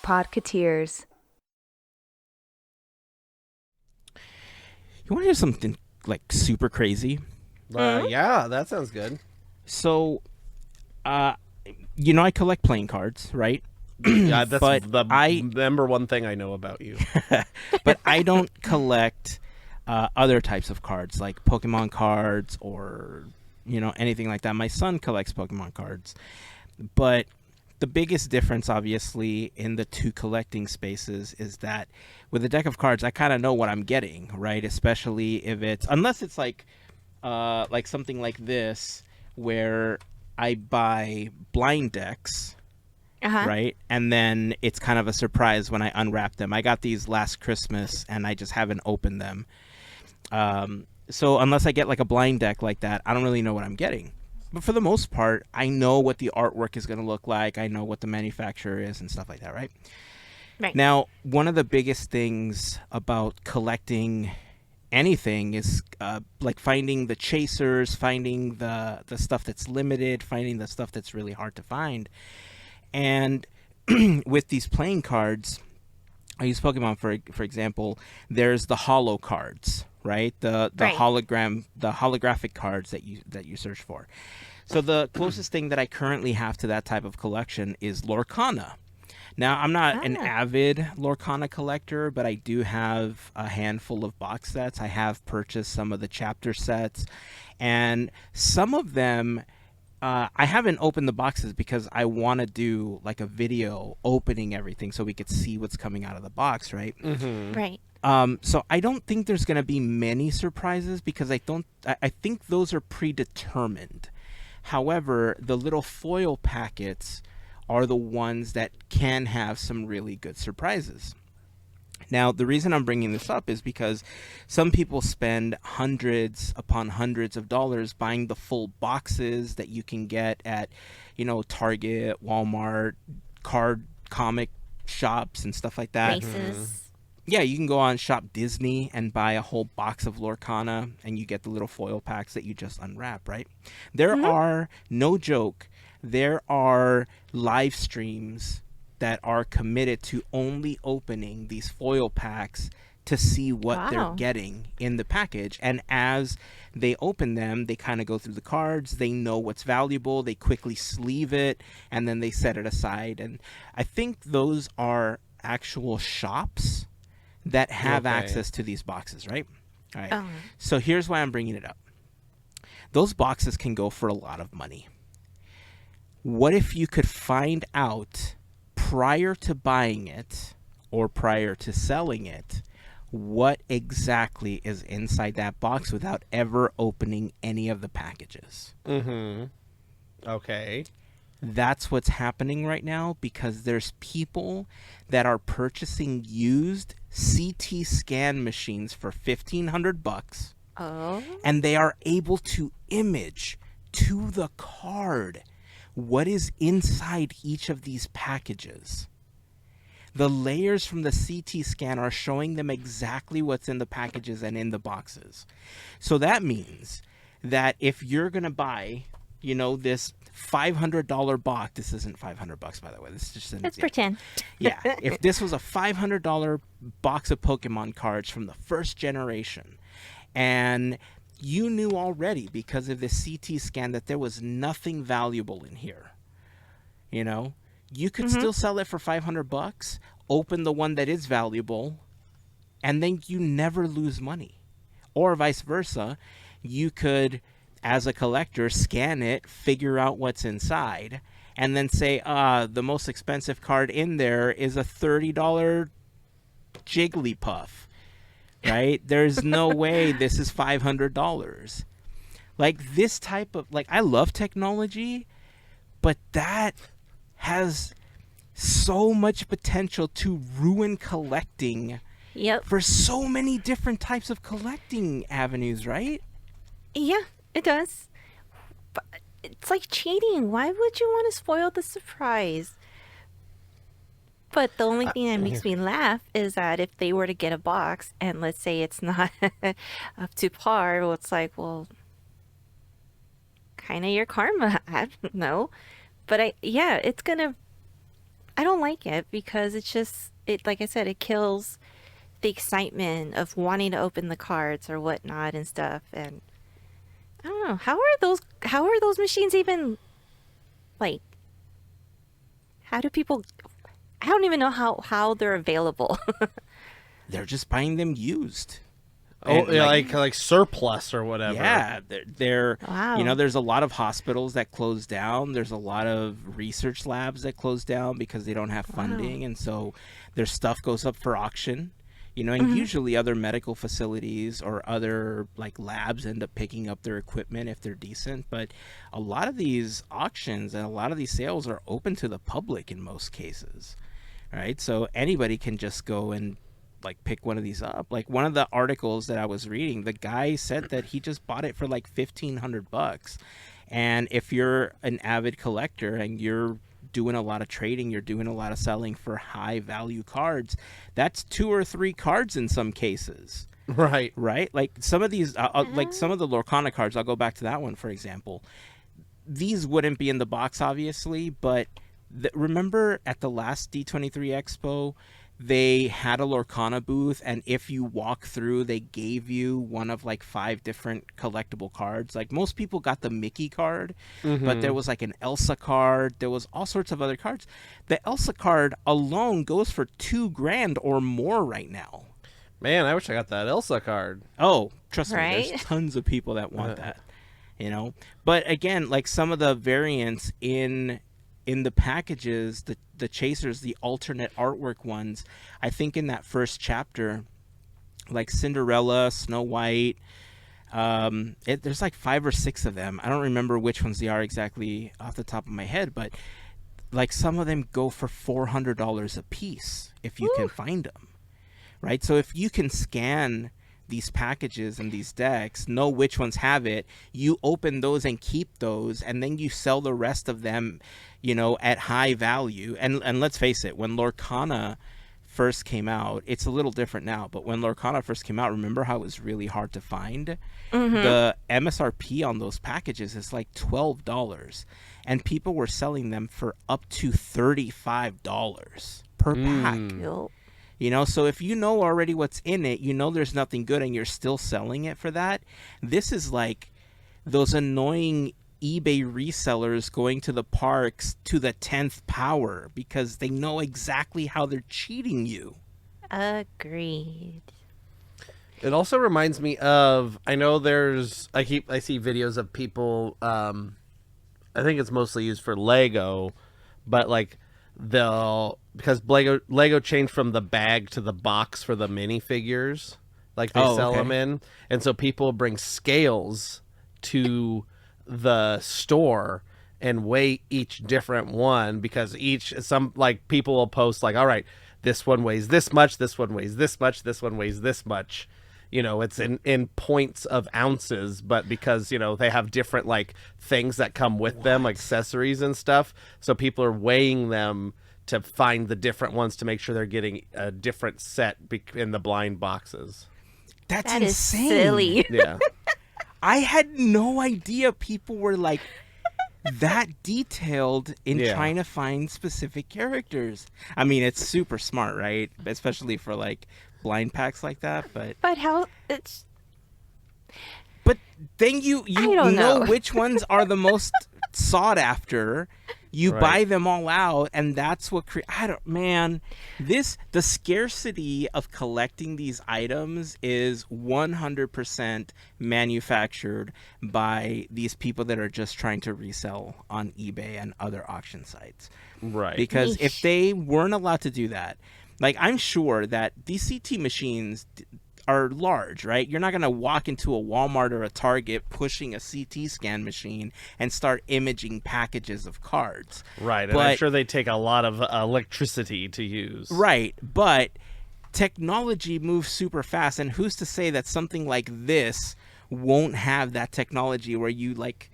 Podketeers. You want to hear something like super crazy? Yeah, that sounds good. So, I collect playing cards, right? Yeah, that's But the number one thing I know about you. But I don't collect other types of cards like Pokemon cards or anything like that. My son collects Pokemon cards, but the biggest difference, obviously, in the two collecting spaces is that with a deck of cards, I kind of know what I'm getting, right? Especially if unless it's like something like this, where I buy blind decks, right? And then it's kind of a surprise when I unwrap them. I got these last Christmas, and I just haven't opened them. So unless I get like a blind deck like that, I don't really know what I'm getting. But for the most part, I know what the artwork is going to look like. I know what the manufacturer is and stuff like that, right? Right. Now, one of the biggest things about collecting anything is like finding the chasers, finding the stuff that's limited, finding the stuff that's really hard to find. And with these playing cards, I use Pokemon for example. There's the holo cards, right? The Right. holographic cards that you search for. So the closest thing that I currently have to that type of collection is Lorcana. Now, I'm not an avid Lorcana collector, but I do have a handful of box sets. I have purchased some of the chapter sets, and some of them I haven't opened the boxes because I want to do like a video opening everything so we could see what's coming out of the box, right? Mm-hmm. Right. So I don't think there's going to be many surprises because I think those are predetermined. However, the little foil packets are the ones that can have some really good surprises. Now, the reason I'm bringing this up is because some people spend hundreds upon hundreds of dollars buying the full boxes that you can get at, Target, Walmart, card comic shops and stuff like that. Races. Yeah, you can go on Shop Disney and buy a whole box of Lorcana, and you get the little foil packs that you just unwrap, right? There are, no joke, there are live streams that are committed to only opening these foil packs to see what they're getting in the package. And as they open them, they kind of go through the cards. They know what's valuable. They quickly sleeve it, and then they set it aside. And I think those are actual shops that have access to these boxes, right? All right. So here's why I'm bringing it up. Those boxes can go for a lot of money. What if you could find out prior to buying it or prior to selling it what exactly is inside that box without ever opening any of the packages? Mm-hmm. Okay. That's what's happening right now because there's people that are purchasing used CT scan machines for $1,500. And they are able to image to the card what is inside each of these packages. The layers from the CT scan are showing them exactly what's in the packages and in the boxes. So that means that if you're going to buy, this $500 box, this isn't $500 by the way, this is just Let's pretend. Yeah, if this was a $500 box of Pokemon cards from the first generation, and you knew already because of the CT scan that there was nothing valuable in here, you could still sell it for $500, open the one that is valuable, and then you never lose money. Or vice versa, you could, as a collector, scan it, figure out what's inside, and then say, the most expensive card in there is a $30 Jigglypuff, right? There's no way this is $500. Like, this type of, I love technology, but that has so much potential to ruin collecting for so many different types of collecting avenues, right? Yeah, it does. But it's like cheating. Why would you want to spoil the surprise? But the only thing that makes me laugh is that if they were to get a box and let's say it's not up to par, well, it's like, well, kind of your karma. I don't know. But it's going to I don't like it because it's just it. Like I said, it kills the excitement of wanting to open the cards or whatnot and stuff. And I don't know how are those machines even like? How do people? I don't even know how they're available. They're just buying them used. Oh, And, yeah, like surplus or whatever. Yeah, they're Wow. you know, there's a lot of hospitals that close down. There's a lot of research labs that close down because they don't have funding, and so their stuff goes up for auction. You know, and usually other medical facilities or other like labs end up picking up their equipment if they're decent. But a lot of these auctions and a lot of these sales are open to the public in most cases, right? So anybody can just go and like pick one of these up. Like one of the articles that I was reading, the guy said that he just bought it for like $1,500. And if you're an avid collector and you're doing a lot of trading, you're doing a lot of selling for high value cards, that's 2 or 3 cards in some cases. Right. Right? Like some of these, like some of the Lorcana cards, I'll go back to that one, for example. These wouldn't be in the box, obviously, but remember at the last D23 Expo, they had a Lorcana booth, and if you walk through, they gave you one of like 5 different collectible cards. Like most people got the Mickey card, but there was like an Elsa card. There was all sorts of other cards. The Elsa card alone goes for $2,000 or more right now. Man, I wish I got that Elsa card. Oh, trust me, Right? there's tons of people that want that, you know. But again, like some of the variants in the packages, the chasers, the alternate artwork ones, I think in that first chapter, like Cinderella, Snow White, there's like 5 or 6 of them. I don't remember which ones they are exactly off the top of my head, but like some of them go for $400 a piece if you can find them, right? So if you can scan these packages and these decks, know which ones have it, you open those and keep those, and then you sell the rest of them, you know, at high value. And let's face it, when Lorcana first came out, it's a little different now, but when Lorcana first came out, remember how it was really hard to find? The MSRP on those packages is like $12, and people were selling them for up to $35 per pack. Yup. You know, so if you know already what's in it, you know there's nothing good, and you're still selling it for that. This is like those annoying eBay resellers going to the parks to the 10th power because they know exactly how they're cheating you. Agreed. It also reminds me of, I know I see videos of people, I think it's mostly used for Lego, but like because Lego changed from the bag to the box for the minifigures, like they sell them in, and so people bring scales to the store and weigh each different one, because some like people will post like, all right, this one weighs this much, this one weighs this much, this one weighs this much. You know, it's in points of ounces, but because, you know, they have different like things that come with them, like accessories and stuff. So people are weighing them to find the different ones to make sure they're getting a different set in the blind boxes. That's That is insane. silly. Yeah. I had no idea people were like that detailed in trying to find specific characters. I mean, it's super smart, right? Especially for like blind packs like that, But how it's but then you I don't know know. which ones are the most sought after. You Right. buy them all out, and that's what the scarcity of collecting these items is 100% manufactured by these people that are just trying to resell on eBay and other auction sites. Right. Because if Yeesh. they weren't allowed to do that, like I'm sure that these CT machines are large, right? You're not going to walk into a Walmart or a Target pushing a CT scan machine and start imaging packages of cards. Right. And But- I'm sure they take a lot of electricity to use. Right, but technology moves super fast, and who's to say that something like this won't have that technology where you like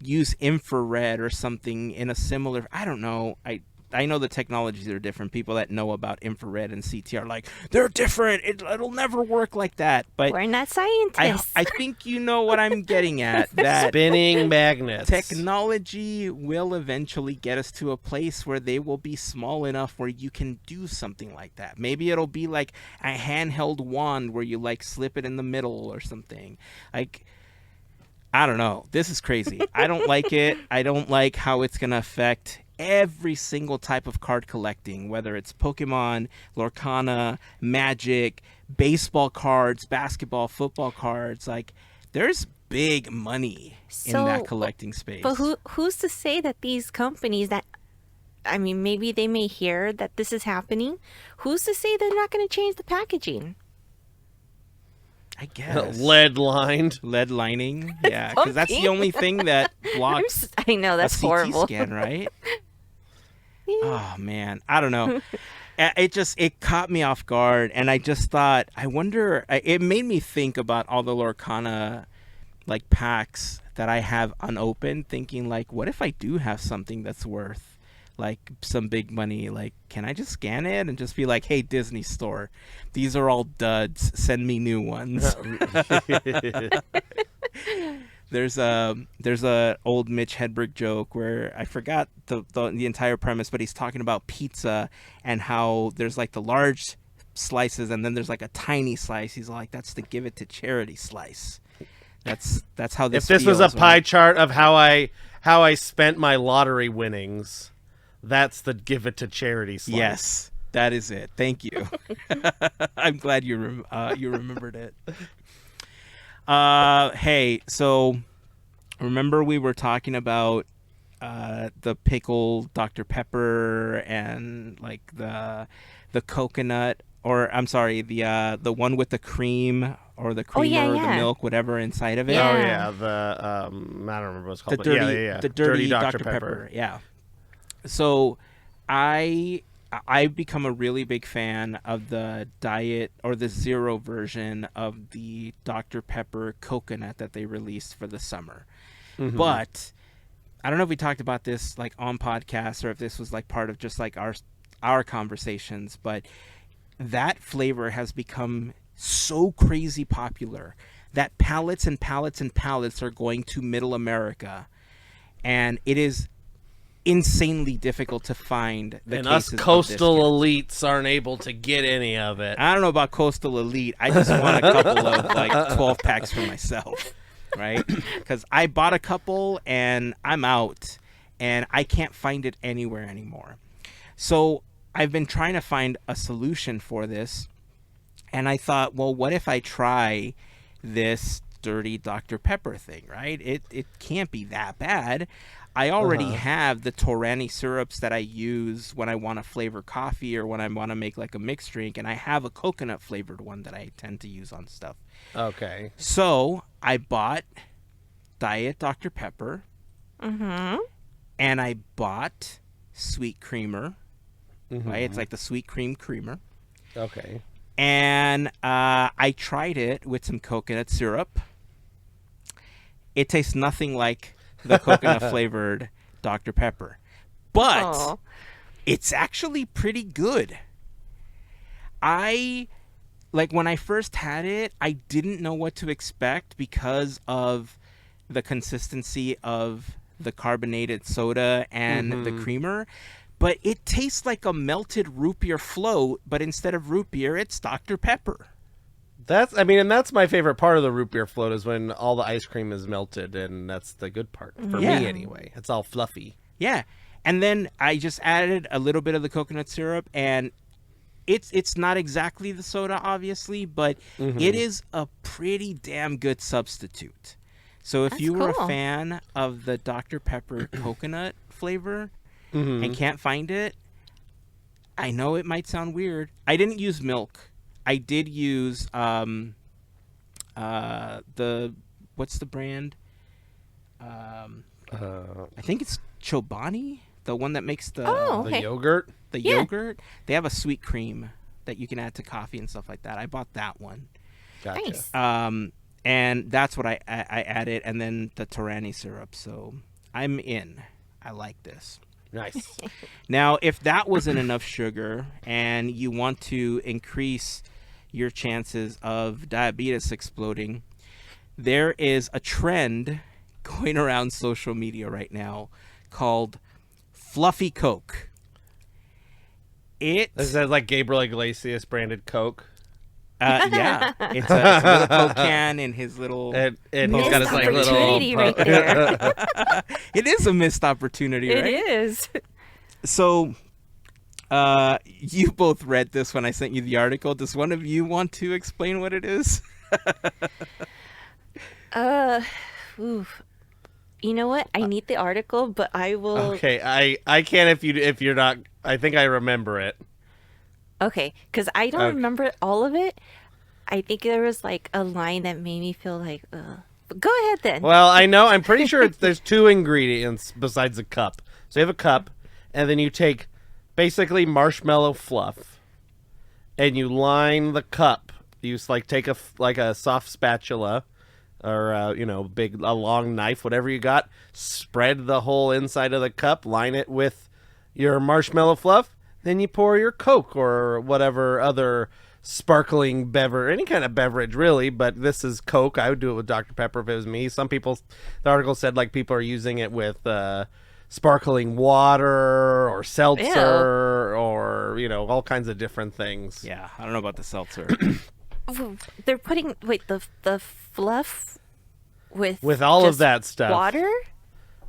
use infrared or something in a similar, I don't know. I know the technologies are different. People that know about infrared and CT are like, they're different. It'll never work like that. But We're not scientists. I think you know what I'm getting at. That Spinning magnets. technology will eventually get us to a place where they will be small enough where you can do something like that. Maybe it'll be like a handheld wand where you like slip it in the middle or something. Like, I don't know. This is crazy. I don't like it. I don't like how it's going to affect every single type of card collecting, whether it's Pokemon, Lorcana, Magic, baseball cards, basketball, football cards. Like, there's big money in that collecting space. But who's to say that these companies that, I mean, maybe they may hear that this is happening. Who's to say they're not going to change the packaging? I guess. Lead lined. Lead lining. Yeah, because that's the only thing that blocks I know, that's a CT horrible. scan, right? Yeah. Oh, man. I don't know. It caught me off guard, and I just thought, I wonder, it made me think about all the Lorcana, like, packs that I have unopened, thinking, like, what if I do have something that's worth, like, some big money? Like, can I just scan it and just be like, hey, Disney Store, these are all duds, send me new ones. There's a old Mitch Hedberg joke where I forgot the entire premise, but he's talking about pizza and how there's like the large slices and then there's like a tiny slice. He's like, that's the give it to charity slice. That's how this. If this was a feels pie chart of how I spent my lottery winnings, that's the give it to charity slice. Yes, that is it. Thank you. I'm glad you remembered it. Hey, so remember we were talking about the pickle Dr. Pepper and like the coconut, or I'm sorry, the one with the cream or the creamer or the milk, whatever inside of it. Yeah. Oh yeah, the I don't remember what it's called. The but dirty, yeah. the dirty Dr. Pepper. Yeah. So I've become a really big fan of the diet or the zero version of the Dr. Pepper coconut that they released for the summer. Mm-hmm. But I don't know if we talked about this like on podcasts or if this was like part of just like our conversations, but that flavor has become so crazy popular that pallets and pallets and pallets are going to Middle America, and it is insanely difficult to find the and cases us coastal of this. elites aren't able to get any of it. I don't know about coastal elite. I just want a couple of like 12 packs for myself, right? Because I bought a couple and I'm out, and I can't find it anywhere anymore. So I've been trying to find a solution for this, and I thought, well, what if I try this dirty Dr. Pepper thing, right? It can't be that bad. I already have the Torani syrups that I use when I want to flavor coffee or when I want to make like a mixed drink, and I have a coconut flavored one that I tend to use on stuff. Okay. So I bought Diet Dr. Pepper, and I bought Sweet Creamer, right? It's like the sweet cream creamer. Okay. And I tried it with some coconut syrup. It tastes nothing like the coconut flavored Dr. Pepper, but it's actually pretty good. When I first had it, I didn't know what to expect because of the consistency of the carbonated soda and the creamer, but it tastes like a melted root beer float, but instead of root beer, it's Dr. Pepper. That's my favorite part of the root beer float is when all the ice cream is melted, and that's the good part for me anyway. It's all fluffy. Yeah, and then I just added a little bit of the coconut syrup, and it's not exactly the soda, obviously, but it is a pretty damn good substitute. So if you were a fan of the Dr. Pepper coconut flavor and can't find it, I know it might sound weird. I didn't use milk. I did use what's the brand? I think it's Chobani, the one that makes the yogurt. The yogurt. They have a sweet cream that you can add to coffee and stuff like that. I bought that one. Gotcha. Nice. And that's what I added, and then the Torani syrup. So I'm in. I like this. Nice. Now, if that wasn't enough sugar and you want to increase your chances of diabetes exploding, there is a trend going around social media right now called Fluffy Coke. Is that like Gabriel Iglesias branded Coke? Yeah, it's a little Coke can in his little. And he's Missed got his like little. opportunity right there. It is a missed opportunity, right? It is. So, you both read this when I sent you the article. Does one of you want to explain what it is? Oof. You know what? I need the article, but I will. Okay, I can if you're not. I think I remember it. Okay, because I don't remember all of it. I think there was like a line that made me feel like, ugh. But go ahead then. Well, I know. I'm pretty sure there's 2 ingredients besides the cup. So you have a cup, and then you take basically marshmallow fluff, and you line the cup. You like take a soft spatula, or a long knife, whatever you got. Spread the whole inside of the cup. Line it with your marshmallow fluff. Then you pour your Coke or whatever other sparkling beverage, any kind of beverage really, but this is Coke. I would do it with Dr. Pepper if it was me. Some people, the article said like people are using it with sparkling water or seltzer or, all kinds of different things. Yeah, I don't know about the seltzer. They're putting the fluff with all of just that stuff. water.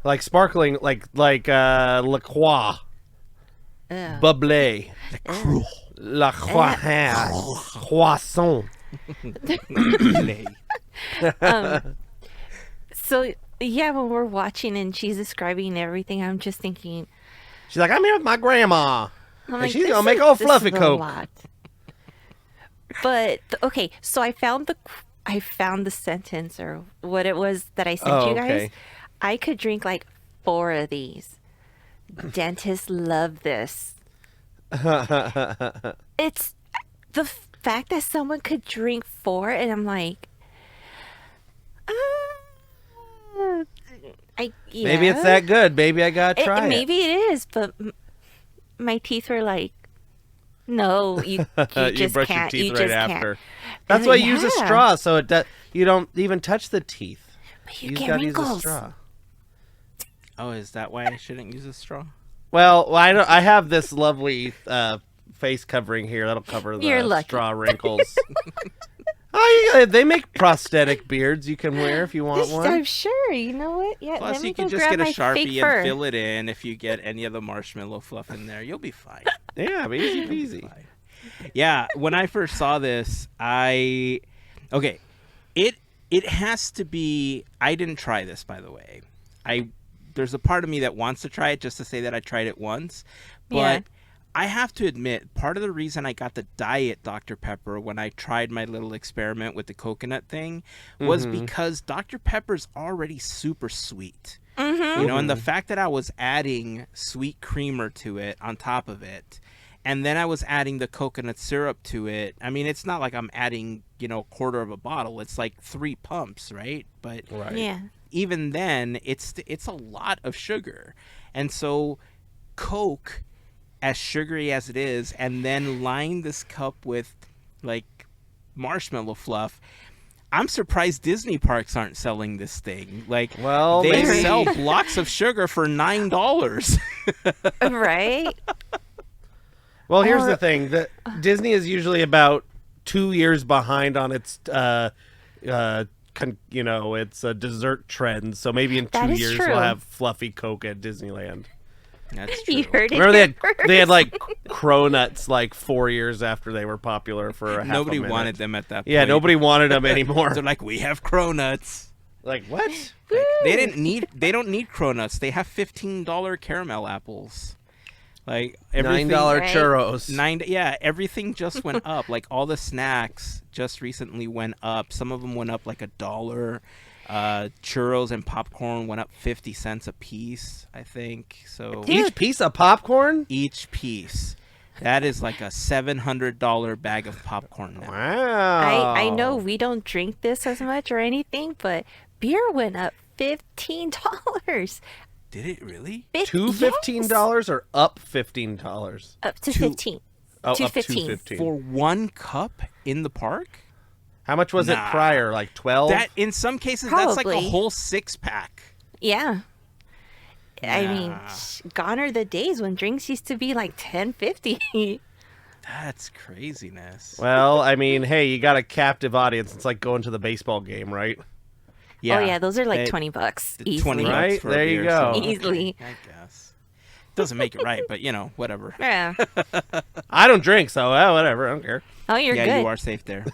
Like sparkling, like La Croix, Bubbly, La Croissant. So yeah, when we're watching and she's describing everything, I'm just thinking. She's like, I'm here with my grandma. I'm And like, she's this gonna make is- all this fluffy is a Coke. lot. But okay, so I found the sentence or what it was that I sent you guys. Okay. I could drink like 4 of these. Dentists love this. It's the fact that someone could drink 4, and I'm like, Maybe it's that good. Maybe I gotta try it. Maybe it is, but my teeth were like, no, you You just brush can't. your teeth You right just after. can't. That's why you use a Yeah. straw, so you don't even touch the teeth. But you just get gotta use a wrinkles. straw. Oh, is that why I shouldn't use a straw? Well, I have this lovely face covering here that'll cover You're the lucky. straw wrinkles. They make prosthetic beards you can wear if you want one. I'm sure. You know what? Yeah. Plus, let me you go can just grab get a my fake Sharpie fur. and fill it in if you get any of the marshmallow fluff in there. You'll be fine. Yeah, easy peasy. Yeah, when I first saw this, it has to be. I didn't try this, by the way. There's a part of me that wants to try it just to say that I tried it once, but Yeah. I have to admit, part of the reason I got the diet Dr. Pepper when I tried my little experiment with the coconut thing was because Dr. Pepper's already super sweet. Mm-hmm. And the fact that I was adding sweet creamer to it on top of it, and then I was adding the coconut syrup to it. I mean, it's not like I'm adding, a quarter of a bottle. It's like 3 pumps, right? But Right. Yeah. even then, it's a lot of sugar. And so Coke, as sugary as it is, and then line this cup with like marshmallow fluff. I'm surprised Disney parks aren't selling this thing. Like, Well, they maybe. sell blocks of sugar for $9. Right. Well, here's Or- the thing: that Disney is usually about 2 years behind on its, its dessert trend. So maybe in 2 That is years true. we'll have fluffy Coke at Disneyland. That's true. You heard it. Remember here they had first. like Cronuts like 4 years after they were popular for half Nobody a minute. wanted them at that point. Yeah, nobody wanted them anymore. They're like, we have cronuts. Like what? Like, they don't need cronuts. They have $15 caramel apples. Like everything, $9 Right. churros. Yeah, everything just went up. Like all the snacks just recently went up. Some of them went up like $1. Churros and popcorn went up 50 cents a piece, I think. So Dude. Each piece of popcorn? each piece, that is like a $700 bag of popcorn now. Wow. I know we don't drink this as much or anything, but beer went up $15. Did it really? Two $15 or up $15? Up to Two- 15. Oh, Two up to 15. 15. For one cup in the park? How much was it Nah. prior? Like 12? That in some cases that's like a Probably. whole 6-pack. Yeah. I mean, Nah. gone are the days when drinks used to be like $10.50. That's craziness. Well, I mean, hey, you got a captive audience. It's like going to the baseball game, right? Yeah. Oh yeah, those are like They- $20 $20 easily. Right? for a There you beer, go. so, Easily. I guess. Doesn't make it right, but whatever. Yeah. I don't drink, so whatever. I don't care. Oh, you're yeah, good. you are safe there.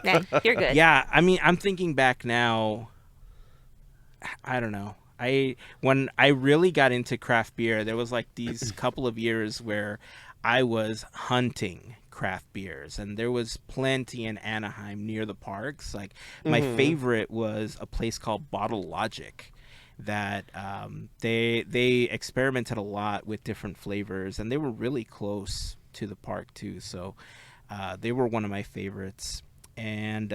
Yeah, you're good. Yeah, I mean, I'm thinking back now. I don't know. When I really got into craft beer, there was like these couple of years where I was hunting craft beers, and there was plenty in Anaheim near the parks. Like my favorite was a place called Bottle Logic. That they experimented a lot with different flavors, and they were really close to the park too. So they were one of my favorites. And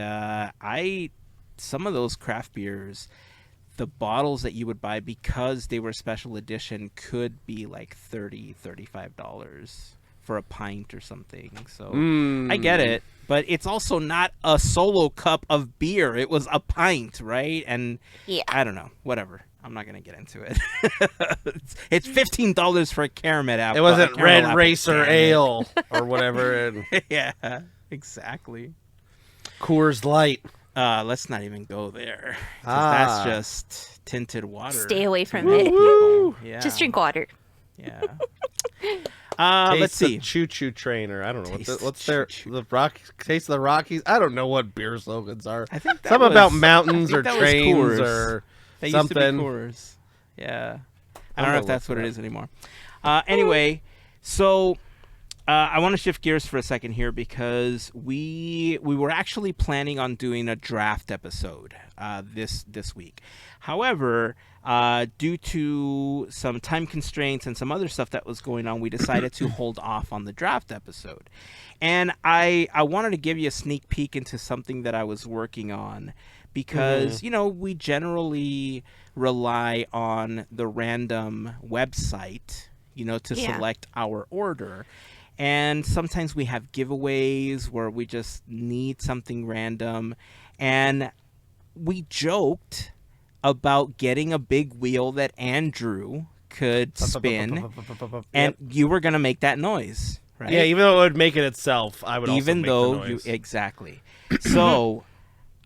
some of those craft beers, the bottles that you would buy because they were special edition could be like $35 for a pint or something. So I get it, but it's also not a solo cup of beer. It was a pint, right? And Yeah. I don't know, whatever. I'm not gonna get into it. It's $15 for a caramel apple. It wasn't caramel Red apple, Racer damn it. Ale or whatever. And Yeah, exactly. Coors Light. Let's not even go there. 'Cause Ah. That's just tinted water. Stay away from to it. people. Yeah. Just drink water. Yeah. Taste Let's see. the Choo Choo Train, or I don't know Taste what's the their Choo-Choo. the rock Taste of the Rockies. I don't know what beer slogans are. I think that Some about was- mountains I or think that was trains Coors. or That something. used to be Coors. Yeah. I don't know if that's what it look is anymore. Anyway, so I want to shift gears for a second here because we were actually planning on doing a draft episode this week. However, due to some time constraints and some other stuff that was going on, we decided to hold off on the draft episode. And I wanted to give you a sneak peek into something that I was working on because, we generally rely on the random website, to Yeah. select our order. And sometimes we have giveaways where we just need something random. And we joked about getting a big wheel that Andrew could spin, and you were going to make that noise, right? Yeah, even though it would make it itself, I would Even also though make the noise. exactly. So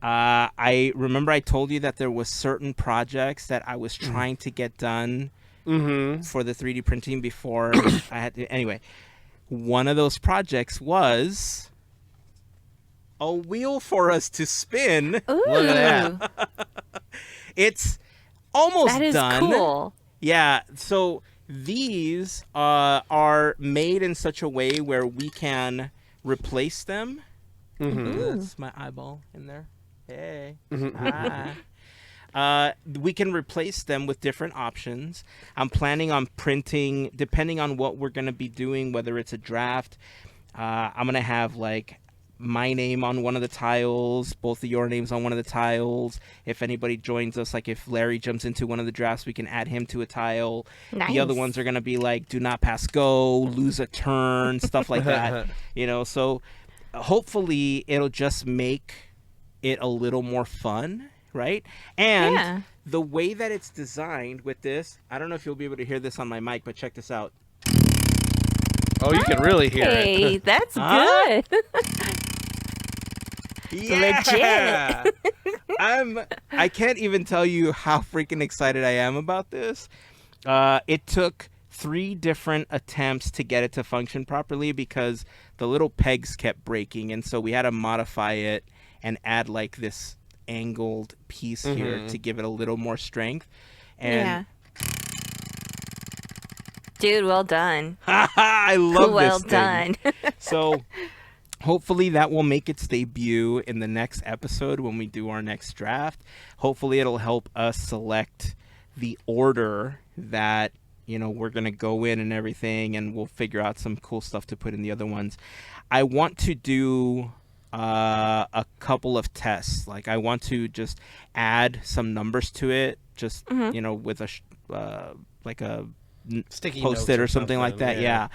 I remember I told you that there was certain projects that I was trying to get done for the 3D printing before I had to. Anyway, one of those projects was a wheel for us to spin. Ooh, Look at that. It's almost that is done. cool. Yeah, so these are made in such a way where we can replace them. Ooh, that's my eyeball in there. Hey. Hi. We can replace them with different options. I'm planning on printing, depending on what we're going to be doing, whether it's a draft. I'm going to have like my name on one of the tiles, both of your names on one of the tiles. If anybody joins us, like if Larry jumps into one of the drafts, we can add him to a tile. The other Nice. ones are going to be like do not pass go, lose a turn, stuff like that. So hopefully it'll just make it a little more fun, right? And Yeah. the way that it's designed with this, I don't know if you'll be able to hear this on my mic, but check this out. Oh, you can really hear Hey, it. that's Huh? good. Yeah! I can't even tell you how freaking excited I am about this. It took 3 different attempts to get it to function properly because the little pegs kept breaking, and so we had to modify it and add like this angled piece here to give it a little more strength. And Yeah. Dude, well done. I love Well this thing. done. So hopefully that will make its debut in the next episode when we do our next draft. Hopefully it'll help us select the order that we're going to go in and everything, and we'll figure out some cool stuff to put in the other ones. I want to do a couple of tests. Like I want to just add some numbers to it, just with Sticky post notes it or something like that. Yeah.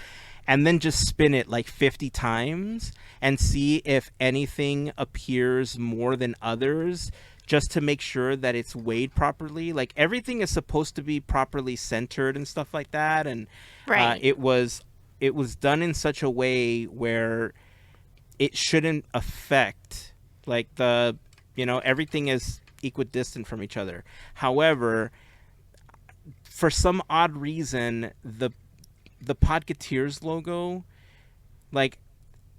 And then just spin it like 50 times and see if anything appears more than others, just to make sure that it's weighed properly. Like everything is supposed to be properly centered and stuff like that. And Right. it was done in such a way where it shouldn't affect like everything is equidistant from each other. However, for some odd reason, the Podketeers logo, like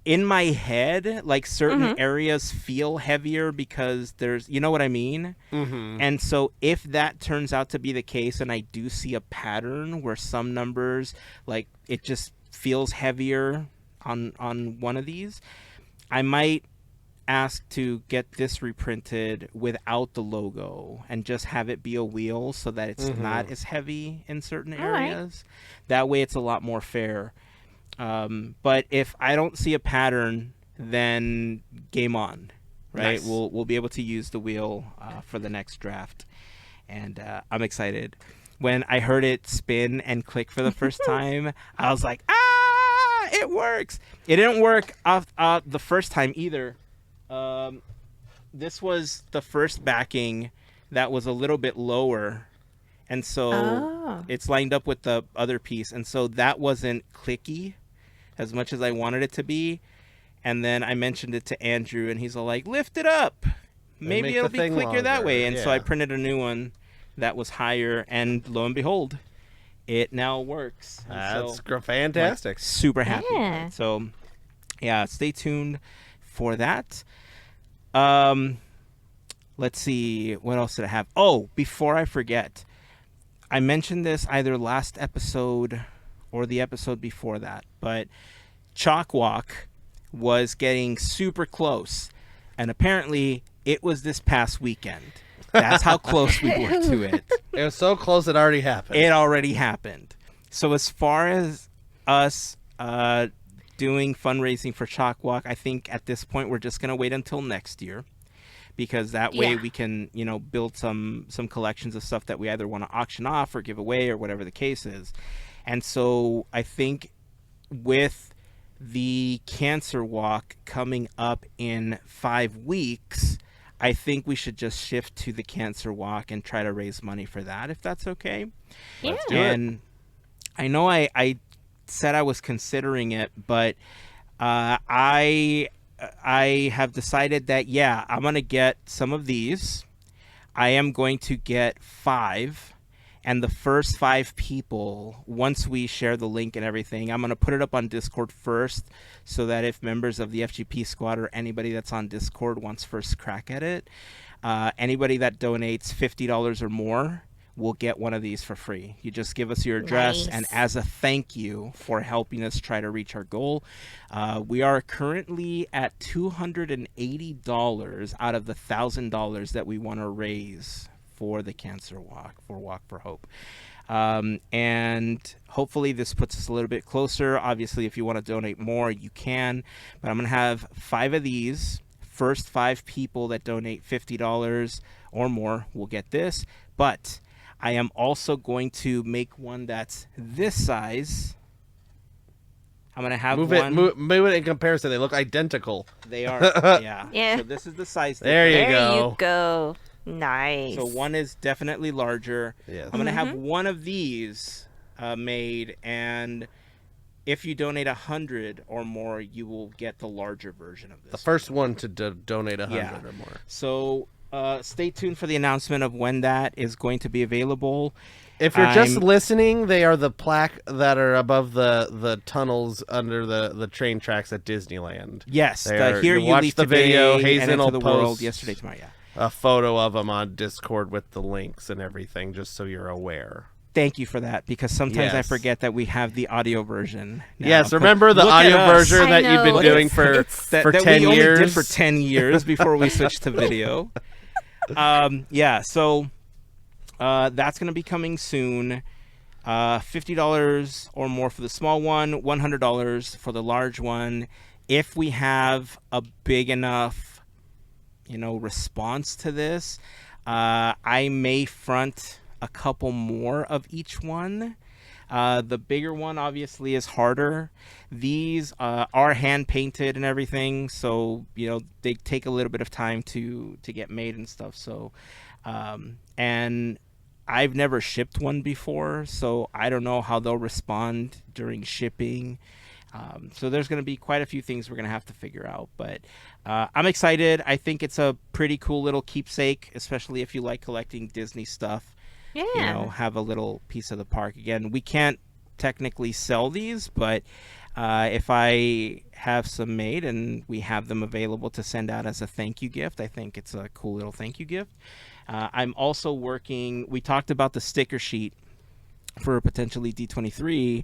in my head, like certain areas feel heavier because there's, you know what I mean? Mm-hmm. And so if that turns out to be the case, and I do see a pattern where some numbers, like it just feels heavier on one of these, I might ask to get this reprinted without the logo and just have it be a wheel so that it's not as heavy in certain areas. That way it's a lot more fair. But if I don't see a pattern, then game on, right? Nice. We'll be able to use the wheel for the next draft. And I'm excited. When I heard it spin and click for the first time, I was like, it works. It didn't work the first time either. This was the first backing that was a little bit lower, and so it's lined up with the other piece, and so that wasn't clicky as much as I wanted it to be. And then I mentioned it to Andrew, and he's all like, lift it up, maybe it'll be quicker that way. And so I printed a new one that was higher, and lo and behold, it now works. That's fantastic. Like, super happy. Yeah. So yeah, stay tuned for that. Let's see, what else did I have? Oh, before I forget, I mentioned this either last episode or the episode before that, but Chalk Walk was getting super close, and apparently it was this past weekend. That's how close we were to it. It was so close it already happened. It already happened. So as far as us doing fundraising for Chalk Walk, I think at this point we're just going to wait until next year, because that way we can, build some collections of stuff that we either want to auction off or give away or whatever the case is. And so I think with the Cancer Walk coming up in 5 weeks, I think we should just shift to the Cancer Walk and try to raise money for that, if that's okay. Yeah. Let's do it. And I know I said I was considering it, but I have decided that, I'm going to get some of these. I am going to get 5. And the first 5 people, once we share the link and everything, I'm going to put it up on Discord first, so that if members of the FGP Squad or anybody that's on Discord wants first crack at it, anybody that donates $50 or more will get one of these for free. You just give us your address, Nice. and as a thank you for helping us try to reach our goal, we are currently at $280 out of the $1,000 that we want to raise for the Cancer Walk, for Walk for Hope. And hopefully this puts us a little bit closer. Obviously, if you want to donate more, you can. But I'm going to have 5 of these. First 5 people that donate $50 or more will get this. But I am also going to make one that's this size. I'm going to have Move it in comparison. They look identical. They are, yeah. Yeah. So this is the size. There you There go. you go. Nice. So one is definitely larger. Yes. I'm going to have one of these made, and if you donate 100 or more, you will get the larger version of this. The first one to donate 100 or more. So stay tuned for the announcement of when that is going to be available. If you're just listening, they are the plaque that are above the tunnels under the train tracks at Disneyland. Yes, Here you watch leave the today video. and Hazen into will the world post yesterday, tomorrow. Yeah. a photo of them on Discord with the links and everything, just so you're aware. Thank you for that, because sometimes I Yes. forget that we have the audio version now. Yes, remember the Look at audio us. version I that you've been know, doing for that 10 we only years? did for 10 years before we switched to video. So that's going to be coming soon. $50 or more for the small one, $100 for the large one. If we have a big enough, response to this, I may front a couple more of each one. The bigger one obviously is harder. These are hand painted and everything, so they take a little bit of time to get made and stuff. So, and I've never shipped one before, so I don't know how they'll respond during shipping. So there's going to be quite a few things we're going to have to figure out, but I'm excited. I think it's a pretty cool little keepsake, especially if you like collecting Disney stuff. Yeah. Have a little piece of the park. Again, we can't technically sell these, but if I have some made and we have them available to send out as a thank you gift, I think it's a cool little thank you gift. I'm also we talked about the sticker sheet for potentially D23.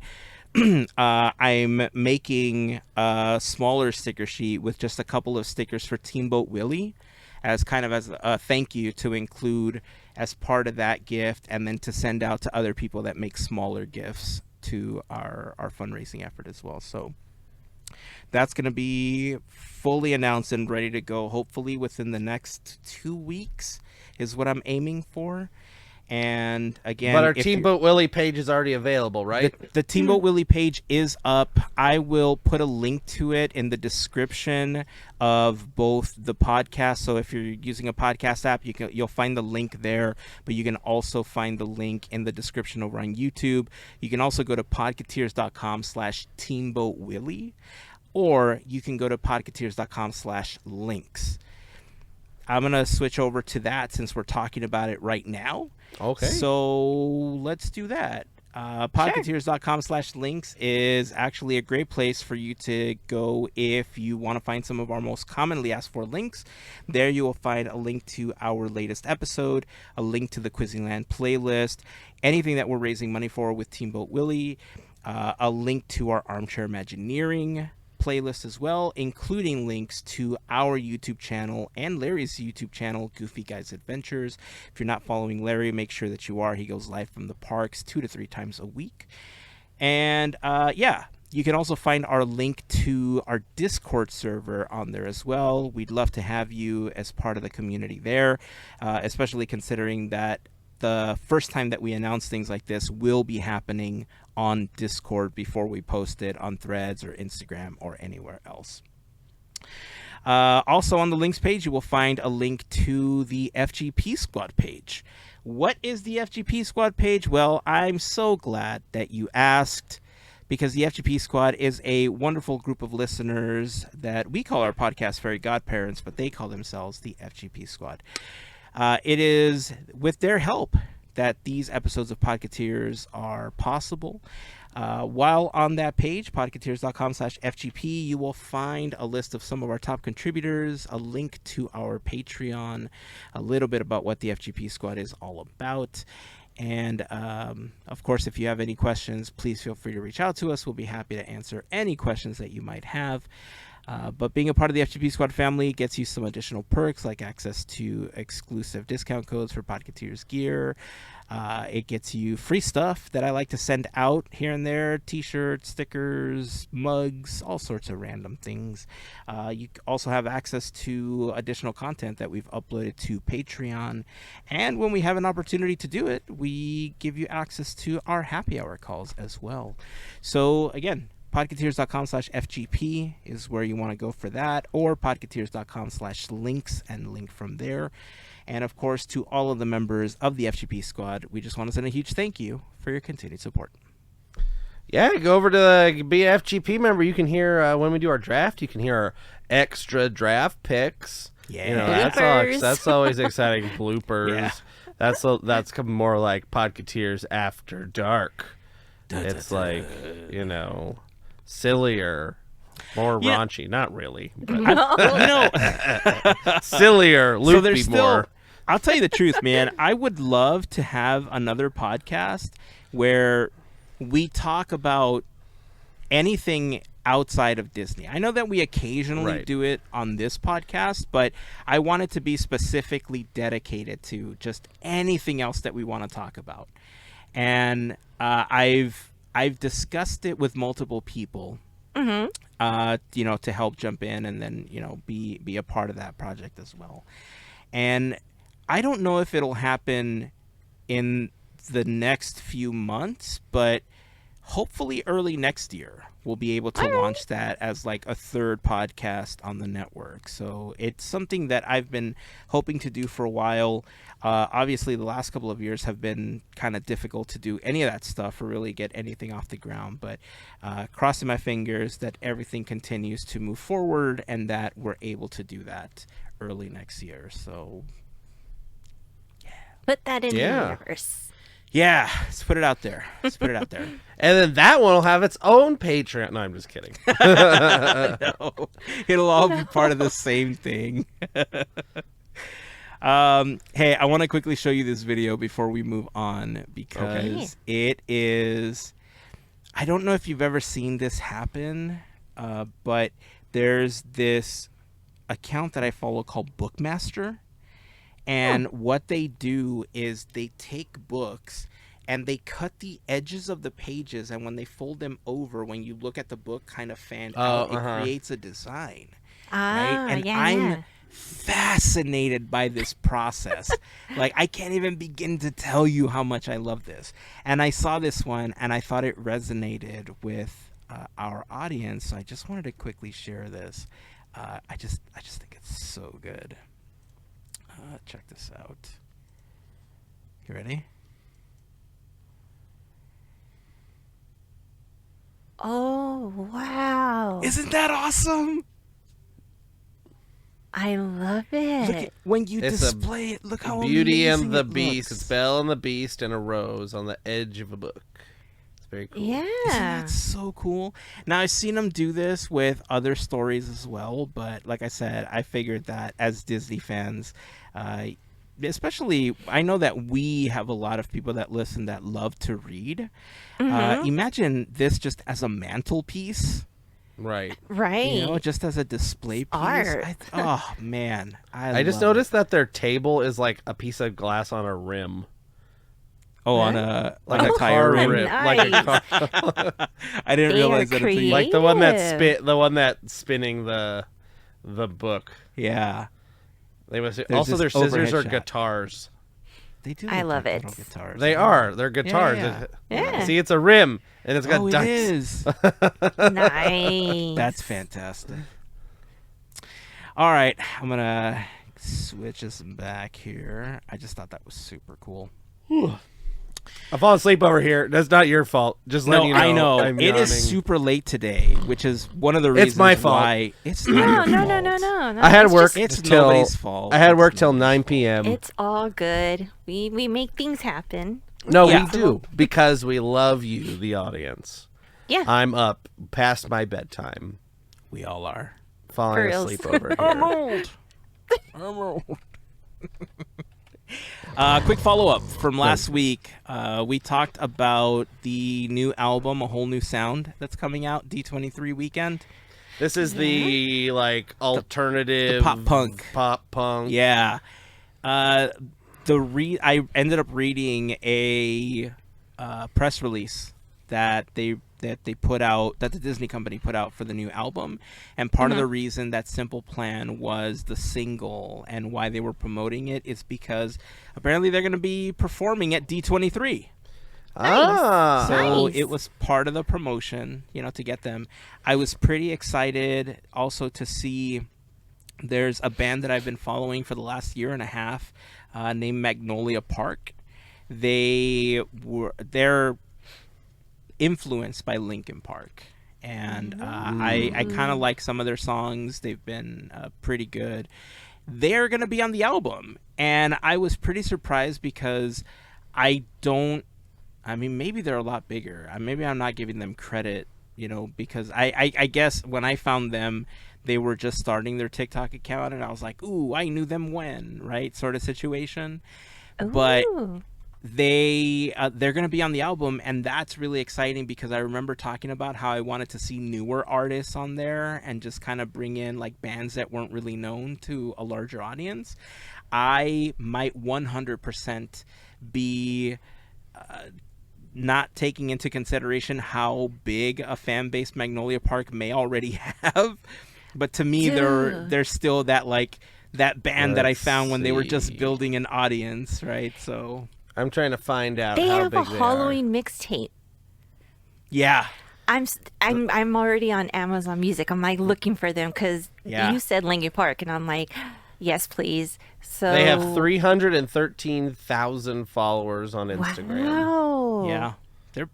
I'm making a smaller sticker sheet with just a couple of stickers for Teamboat Willie as a thank you to include as part of that gift, and then to send out to other people that make smaller gifts to our fundraising effort as well. So that's going to be fully announced and ready to go, hopefully within the next 2 weeks is what I'm aiming for. And again, but our Teamboat Willie page is already available, right? The Teamboat Willie page is up. I will put a link to it in the description of both the podcast. So if you're using a podcast app, you'll find the link there, but you can also find the link in the description over on YouTube. You can also go to podketeers.com/teamboatwillie, or you can go to podketeers.com/links. I'm going to switch over to that since we're talking about it right now. Okay. So let's do that. Podketeers.com/links is actually a great place for you to go if you want to find some of our most commonly asked for links. There you will find a link to our latest episode, a link to the Quizzingland playlist, anything that we're raising money for with Teamboat Willie, a link to our Armchair Imagineering playlist as well, including links to our YouTube channel and Larry's YouTube channel, Goofy Guys Adventures. If you're not following Larry, make sure that you are. He goes live from the parks 2 to 3 times a week. And you can also find our link to our Discord server on there as well. We'd love to have you as part of the community there, especially considering that the first time that we announce things like this will be happening on Discord before we post it on Threads or Instagram or anywhere else. Also on the links page, you will find a link to the FGP Squad page. What is the FGP Squad page? Well, I'm so glad that you asked, because the FGP Squad is a wonderful group of listeners that we call our podcast Fairy Godparents, but they call themselves the FGP Squad. It is with their help that these episodes of Podketeers are possible. While on that page, podketeers.com/FGP, you will find a list of some of our top contributors, a link to our Patreon, a little bit about what the FGP Squad is all about. And, of course, if you have any questions, please feel free to reach out to us. We'll be happy to answer any questions that you might have. But being a part of the FGP Squad family gets you some additional perks, like access to exclusive discount codes for Podketeers gear. It gets you free stuff that I like to send out here and there, t-shirts, stickers, mugs, all sorts of random things. You also have access to additional content that we've uploaded to Patreon. And when we have an opportunity to do it, we give you access to our happy hour calls as well. So again, podketeers.com/FGP is where you want to go for that, or podketeers.com/links and link from there. And of course, to all of the members of the FGP Squad, we just want to send a huge thank you for your continued support. Yeah, go over to be an FGP member. You can hear when we do our draft, you can hear our extra draft picks. Yeah, that's always exciting. Bloopers. Yeah. That's more like Podketeers After Dark. It's like, sillier, more raunchy. Not really, but sillier, loopy, so there's more. I'll tell you the truth, man. I would love to have another podcast where we talk about anything outside of Disney. I know that we occasionally do it on this podcast, but I want it to be specifically dedicated to just anything else that we want to talk about. And I've discussed it with multiple people, to help jump in and then, be a part of that project as well. And I don't know if it'll happen in the next few months, but hopefully early next year we'll be able to launch that as like a third podcast on the network. So it's something that I've been hoping to do for a while. Obviously, the last couple of years have been kind of difficult to do any of that stuff or really get anything off the ground. But crossing my fingers that everything continues to move forward and that we're able to do that early next year. So, Put that in the universe. yeah, let's put it out there. Let's put it out there. And then that one will have its own Patreon. No, I'm just kidding. No, it'll all be part of the same thing. Hey, I want to quickly show you this video before we move on because it is. I don't know if you've ever seen this happen, but there's this account that I follow called Bookmaster. And what they do is they take books and they cut the edges of the pages, and when they fold them over, when you look at the book kind of fanned out, it creates a design. Right? And I'm fascinated by this process. Like, I can't even begin to tell you how much I love this. And I saw this one and I thought it resonated with our audience. So I just wanted to quickly share this. I just think it's so good. Check this out. You ready? Oh, wow. Isn't that awesome? I love it. Look at, when you It's display it, look how Beauty amazing and the it Beast. looks. It's Belle and the Beast and a rose on the edge of a book. It's very cool. Yeah. Isn't that so cool? Now, I've seen them do this with other stories as well, but like I said, I figured that as Disney fans, especially, I know that we have a lot of people that listen that love to read. Imagine this just as a mantelpiece. Right. Right. You know, just as a display piece. Art. Oh, man. I just love noticed that their table is like a piece of glass on a rim. Oh, on a Like on a a tire car rim. rim. Like a car. I didn't They are realize that. creative. Like the one that's spinning the book. Yeah, They must There's also this their scissors overhead are shot. guitars. they do. I look love like it. little guitars. They are. They're guitars. yeah. Yeah. See, it's a rim and it's got Oh, dice. it is. Nice. That's fantastic. All right, I'm gonna switch this back here. I just thought that was super cool. I fall asleep over here. That's not your fault. Just letting No, you know. I know I'm it is yawning. super late today, which is one of the reasons my fault. why it's not No, your no, no, fault. no, no. I had It's work just- It's till nobody's fault. I had It's work till nobody's 9 fault. p.m. It's all good. We make things happen. No, Yeah. we do because we love you, the audience. Yeah. I'm up past my bedtime, We all are. falling For reals. asleep over here. old. I'm old. Quick follow-up from last week. We talked about the new album, A Whole New Sound, that's coming out D23 weekend. This is the like alternative pop punk. Pop punk. Yeah. I ended up reading a press release that they put out, that the Disney company put out for the new album, and part of the reason that Simple Plan was the single and why they were promoting it is because apparently they're going to be performing at D23. Ah. So Nice. it was part of the promotion, you know, to get them. I was pretty excited also to see there's a band that I've been following for the last year and a half named Magnolia Park. They're influenced by Linkin Park. And I kind of like some of their songs. They've been pretty good. They're going to be on the album. And I was pretty surprised because maybe they're a lot bigger. Maybe I'm not giving them credit, you know, because I guess when I found them, they were just starting their TikTok account, and I was like, ooh, I knew them when, right? Sort of situation. But Ooh. they're going to be on the album, and that's really exciting because I remember talking about how I wanted to see newer artists on there and just kind of bring in like bands that weren't really known to a larger audience. I might 100% be not taking into consideration how big a fan base Magnolia Park may already have, but to me they're still that like that band that I Let's found when they were just see. building an audience, right? So I'm trying to find out They how have big a they are. Halloween mixtape. Yeah. I'm already on Amazon Music. I'm like looking for them because Yeah. you said Lincoln Park, and I'm like, yes, please. So They have 313,000 followers on Instagram. Wow. Yeah. They're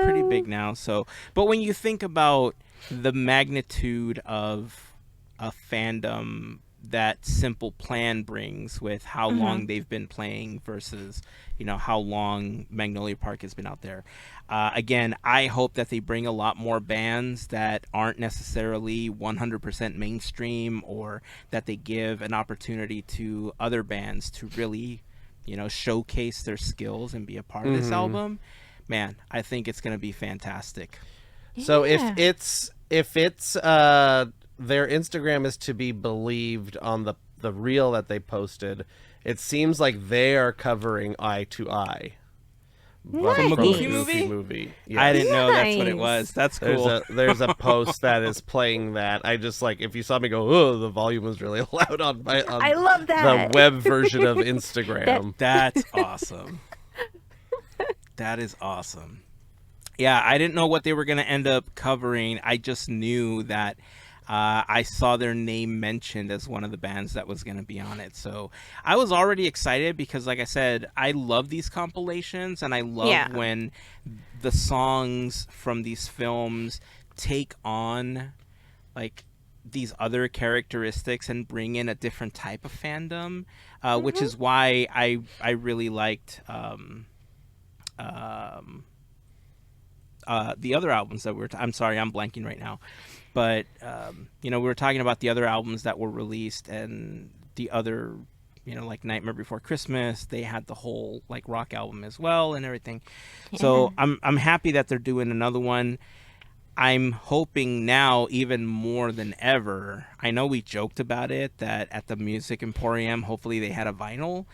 pretty big now. So, but when you think about the magnitude of a fandom that Simple Plan brings with how long they've been playing versus, how long Magnolia Park has been out there. Again, I hope that they bring a lot more bands that aren't necessarily 100% mainstream, or that they give an opportunity to other bands to really, showcase their skills and be a part of this album. Man, I think it's going to be fantastic. So Yeah. if it's their Instagram is to be believed on the reel that they posted, it seems like they are covering Eye to Eye. From a the Goofy Goofy movie? movie. I Yes. didn't know that's what it Nice. was. That's cool. There's a post that is playing that. I just if you saw me go, oh, the volume was really loud on I love that. the web version of Instagram. That's awesome. That is awesome. Yeah, I didn't know what they were going to end up covering. I just knew that I saw their name mentioned as one of the bands that was going to be on it. So I was already excited because, like I said, I love these compilations, and I love when the songs from these films take on these other characteristics and bring in a different type of fandom, which is why I really liked the other albums that I'm sorry, I'm blanking right now. But, we were talking about the other albums that were released, and the other, like Nightmare Before Christmas, they had the whole, rock album as well and everything. Yeah. So I'm happy that they're doing another one. I'm hoping now even more than ever. I know we joked about it, that at the Music Emporium, hopefully they had a vinyl.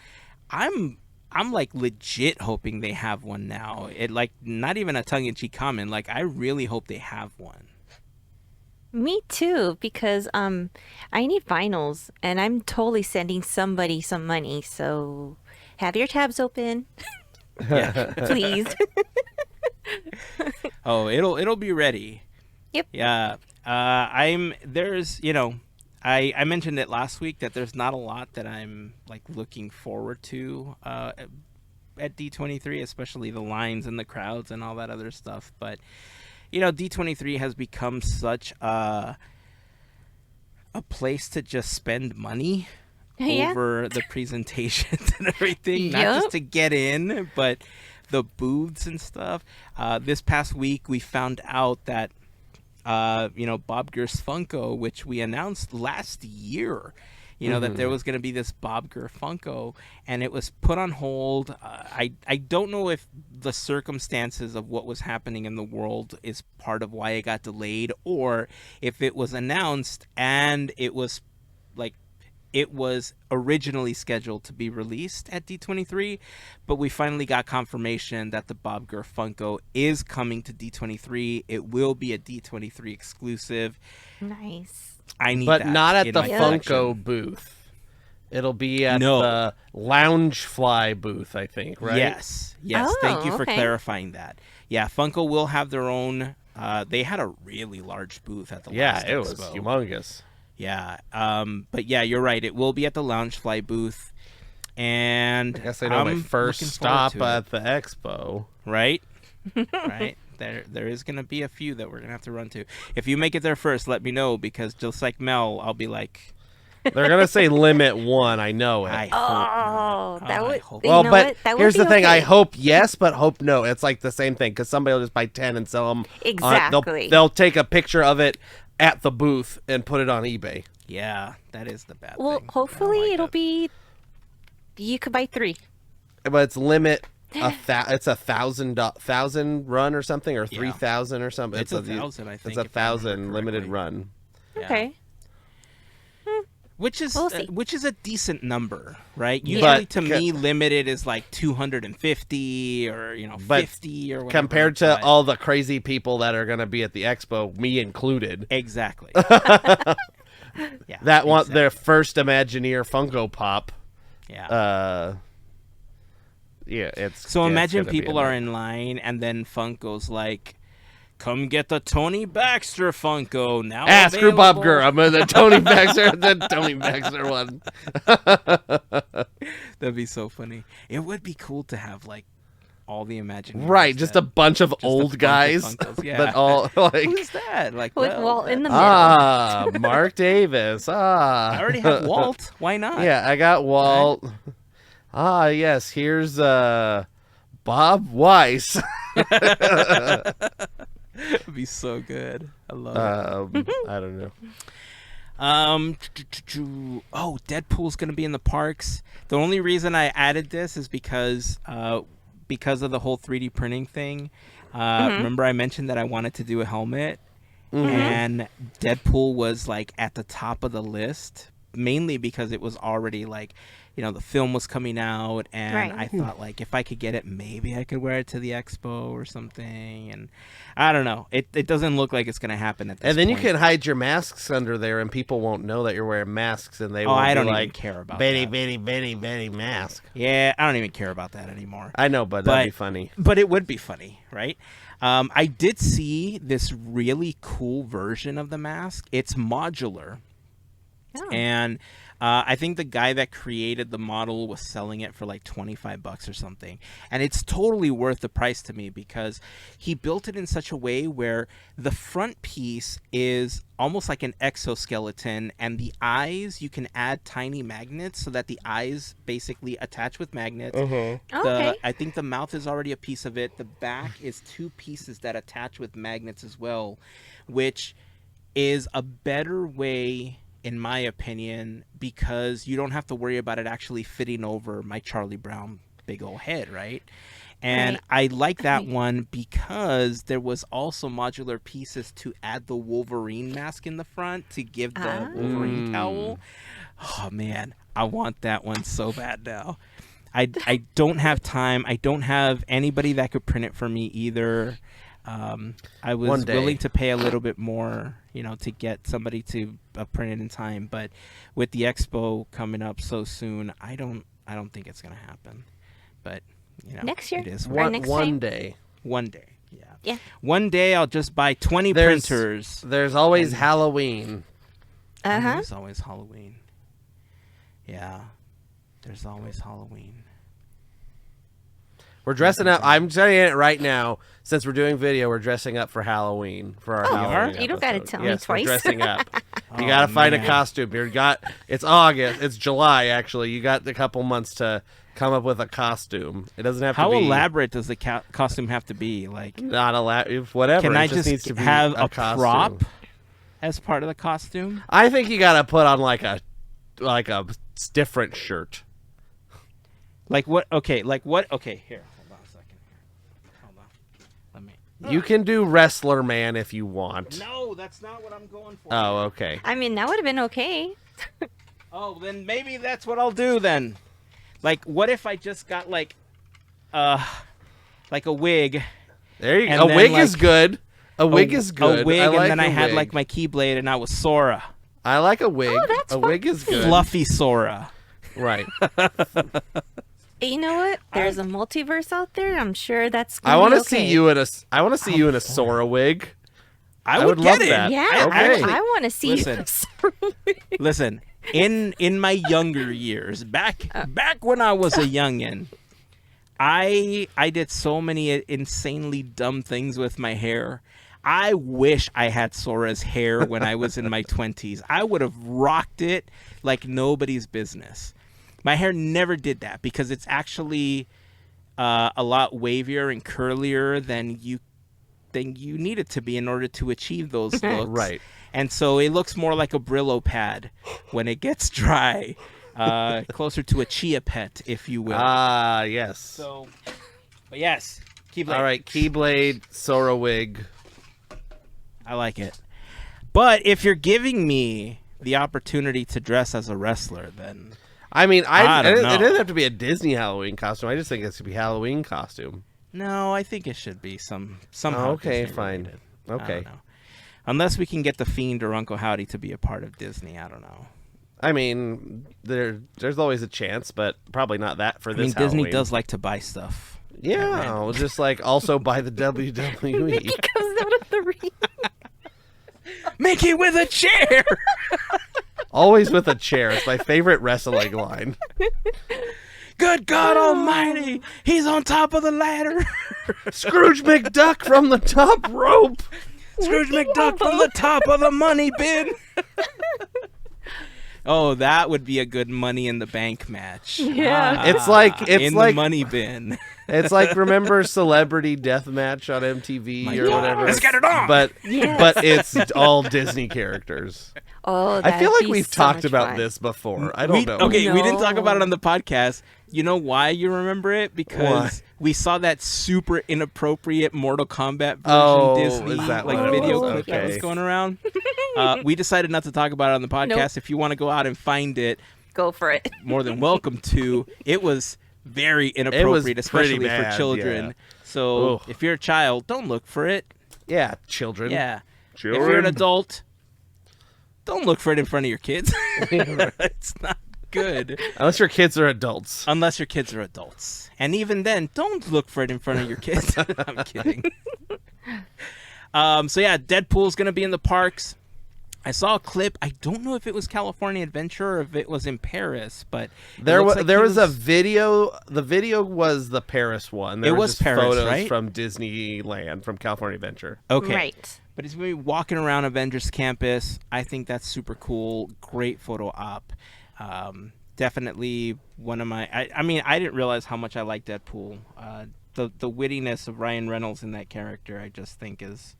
I'm legit hoping they have one now. It not even a tongue-in-cheek comment. I really hope they have one. Me too, because I need vinyls, and I'm totally sending somebody some money. So have your tabs open, Yeah. please. Oh, it'll be ready. Yep. Yeah. There's I mentioned it last week that there's not a lot that I'm looking forward to at D23, especially the lines and the crowds and all that other stuff. But D23 has become such a place to just spend money over the presentations and everything, not just to get in, but the booths and stuff. This past week, we found out that Bob Gurr's Funko, which we announced last year, that there was going to be this Bob Gurr Funko, and it was put on hold. I don't know if the circumstances of what was happening in the world is part of why it got delayed, or if it was announced and it was originally scheduled to be released at D23, but we finally got confirmation that the Bob Gurr Funko is coming to D23. It will be a D23 exclusive. Nice. I need but that not at in the my Funko collection. booth. It'll be at the Loungefly booth, I think, right? Yes. Oh, Thank you for okay. clarifying that. Yeah, Funko will have their own. They had a really large booth at the last it was expo. humongous. Yeah. But yeah, you're right. It will be at the Loungefly booth. And I guess I know my first stop at the expo. Right? Right? There is going to be a few that we're going to have to run to. If you make it there first, let me know, because just like Mel, I'll be like... They're going to say limit one. I know it. I hope not. that would. hope You well, know but what? That would here's be the thing. okay. I hope yes, but hope no. It's like the same thing, because somebody will just buy 10 and sell them. Exactly. They'll take a picture of it at the booth and put it on eBay. Yeah, that is the bad Well, thing. hopefully it'll be. You could buy 3. But it's limit it's 1,000 run or something, or 3,000 or something. It's 1,000, I think. It's if I remember 1,000 limited correctly. run. Yeah. Okay. Which is We'll see. which is a decent number, right? Yeah. Usually, But to me, limited is 250 or But 50 or whatever. Compared to but- all the crazy people that are going to be at the expo, me included, exactly. Yeah, that want their exactly. first Imagineer Funko Pop. Yeah. yeah, it's So yeah, it's imagine gonna be people are amazing. in line, and then Funko's like, "Come get the Tony Baxter Funko now." Screw Bob available." Gurr. I'm the Tony Baxter, the Tony Baxter one. That'd be so funny. It would be cool to have like all the Imagineers. Right, just a bunch of just a old bunch of guys Funkos, yeah. that all like Who's that? Like, With well, Walt in the that's- Mark Davis. I already have Walt. Why not? Yeah, I got Walt. Yes, here's Bob Weiss. It'd be so good. I love it. I don't know. Oh, Deadpool's gonna be in the parks. The only reason I added this is because of the whole 3D printing thing. Remember I mentioned that I wanted to do a helmet, and Deadpool was like at the top of the list, mainly because it was already like, the film was coming out, and Right. I thought like if I could get it, maybe I could wear it to the expo or something. And I don't know. It doesn't look like it's gonna happen at this And then you point. can hide your masks under there, and people won't know that you're wearing masks, and they won't I be don't even like, care about Betty, that. Betty, Betty, Betty mask. Yeah, I don't even care about that anymore. I know, but that'd be funny. But it would be funny, right? I did see this really cool version of the mask. It's modular. Oh. And I think the guy that created the model was selling it for like $25 or something. And it's totally worth the price to me because he built it in such a way where the front piece is almost like an exoskeleton, and the eyes, you can add tiny magnets so that the eyes basically attach with magnets. Okay. I think the mouth is already a piece of it. The back is 2 pieces that attach with magnets as well, which is a better way, in my opinion, because you don't have to worry about it actually fitting over my Charlie Brown big old head, right? And Right. I like that one because there was also modular pieces to add the Wolverine mask in the front to give the Wolverine cowl. Oh man, I want that one so bad now. I don't have time. I don't have anybody that could print it for me either. I One was day. willing to pay a little bit more, to get somebody to print it in time. But with the expo coming up so soon, I don't think it's gonna happen. But Next year? it is Or next One time? day. one day. Yeah. Yeah. One day I'll just buy 20 There's- printers. There's always Halloween. There's always Halloween. Yeah. There's always Halloween. We're dressing up. I'm saying it right now. Since we're doing video, we're dressing up for Halloween for our Halloween. are? You don't gotta episode. tell me Yes, we're twice. dressing up. You Oh, gotta find a man. costume. It's August. It's July actually. You got a couple months to come up with a costume. It doesn't have How to be elaborate does the costume have to be? Like, not elaborate. Whatever. can it I just needs just to be have a costume. prop as part of the costume? I think you gotta put on like a different shirt. Like what? Okay, like what? Okay, here. Hold on a second. Hold on. Let me. You can do wrestler man if you want. No, that's not what I'm going for. Oh, okay. I mean, that would have been okay. Oh, then maybe that's what I'll do then. Like, what if I just got like a wig? There you And go. A then, wig like, is good. A wig is good. A wig, I like and then a I had wig. like my keyblade, and I was Sora, I like a wig. that's a wig is good. fluffy Sora. Right. You know what? There's a multiverse out there. I'm sure that's. I want to see you in a. I want to see you in a Sora wig. I would would love get it. that. Yeah, Okay. I want to see Listen. you. Listen, in my younger years, back when I was a youngin, I did so many insanely dumb things with my hair. I wish I had Sora's hair when I was in my 20s. I would have rocked it like nobody's business. My hair never did that because it's actually a lot wavier and curlier than you need it to be in order to achieve those looks. Right. And so it looks more like a Brillo pad when it gets dry, closer to a Chia Pet, if you will. Ah, yes. So, but yes, Keyblade. All right, Keyblade, Sora wig. I like it. But if you're giving me the opportunity to dress as a wrestler, then I mean, I don't it know. doesn't have to be a Disney Halloween costume. I just think it should be Halloween costume. no, I think it should be somehow. Oh, okay, Disney fine. related. I Okay. don't know. Unless we can get the Fiend or Uncle Howdy to be a part of Disney, I don't know. I mean, there's always a chance, but probably not that for I this mean, Disney Halloween. does like to buy stuff. Yeah, well, just like also by the Mickey WWE. comes out of the ring. Mickey with a chair! Always with a chair. It's my favorite wrestling line. Good God Almighty! He's on top of the ladder! Scrooge McDuck from the top rope. Scrooge McDuck from the top of the money bin! Oh, that would be a good Money in the Bank match. Yeah. It's like in the money bin. It's like, remember Celebrity Deathmatch on MTV or whatever? Let's get it on! But Yes. but it's all Disney characters. Oh, I feel that'd like be we've so talked much about fun. this before. I don't know. Okay, we didn't talk No. about it on the podcast. You know why you remember it? Because Why? we saw that super inappropriate Mortal Kombat version Oh, Disney is that like what it video was? clip that was Okay. going around. We decided not to talk about it on the podcast. If you want to go out and find it, Go for it. more than welcome to. It was very inappropriate, especially pretty bad, for children. yeah. So Ugh. if you're a child, don't look for it. Yeah, children. Yeah. If Children. you're an adult, don't look for it in front of your kids. It's not good. Unless your kids are adults. Unless your kids are adults. And even then, don't look for it in front of your kids. I'm kidding. So yeah, Deadpool's going to be in the parks. I saw a clip. I don't know if it was California Adventure or if it was in Paris, but it There looks was like there he was a video. The video was the Paris one. There It were was just Paris, photos right? from Disneyland, from California Adventure. Okay. Right. But he's going to be walking around Avengers Campus. I think that's super cool. Great photo op. Definitely one of my... I mean, I didn't realize how much I like Deadpool. The wittiness of Ryan Reynolds in that character, I just think is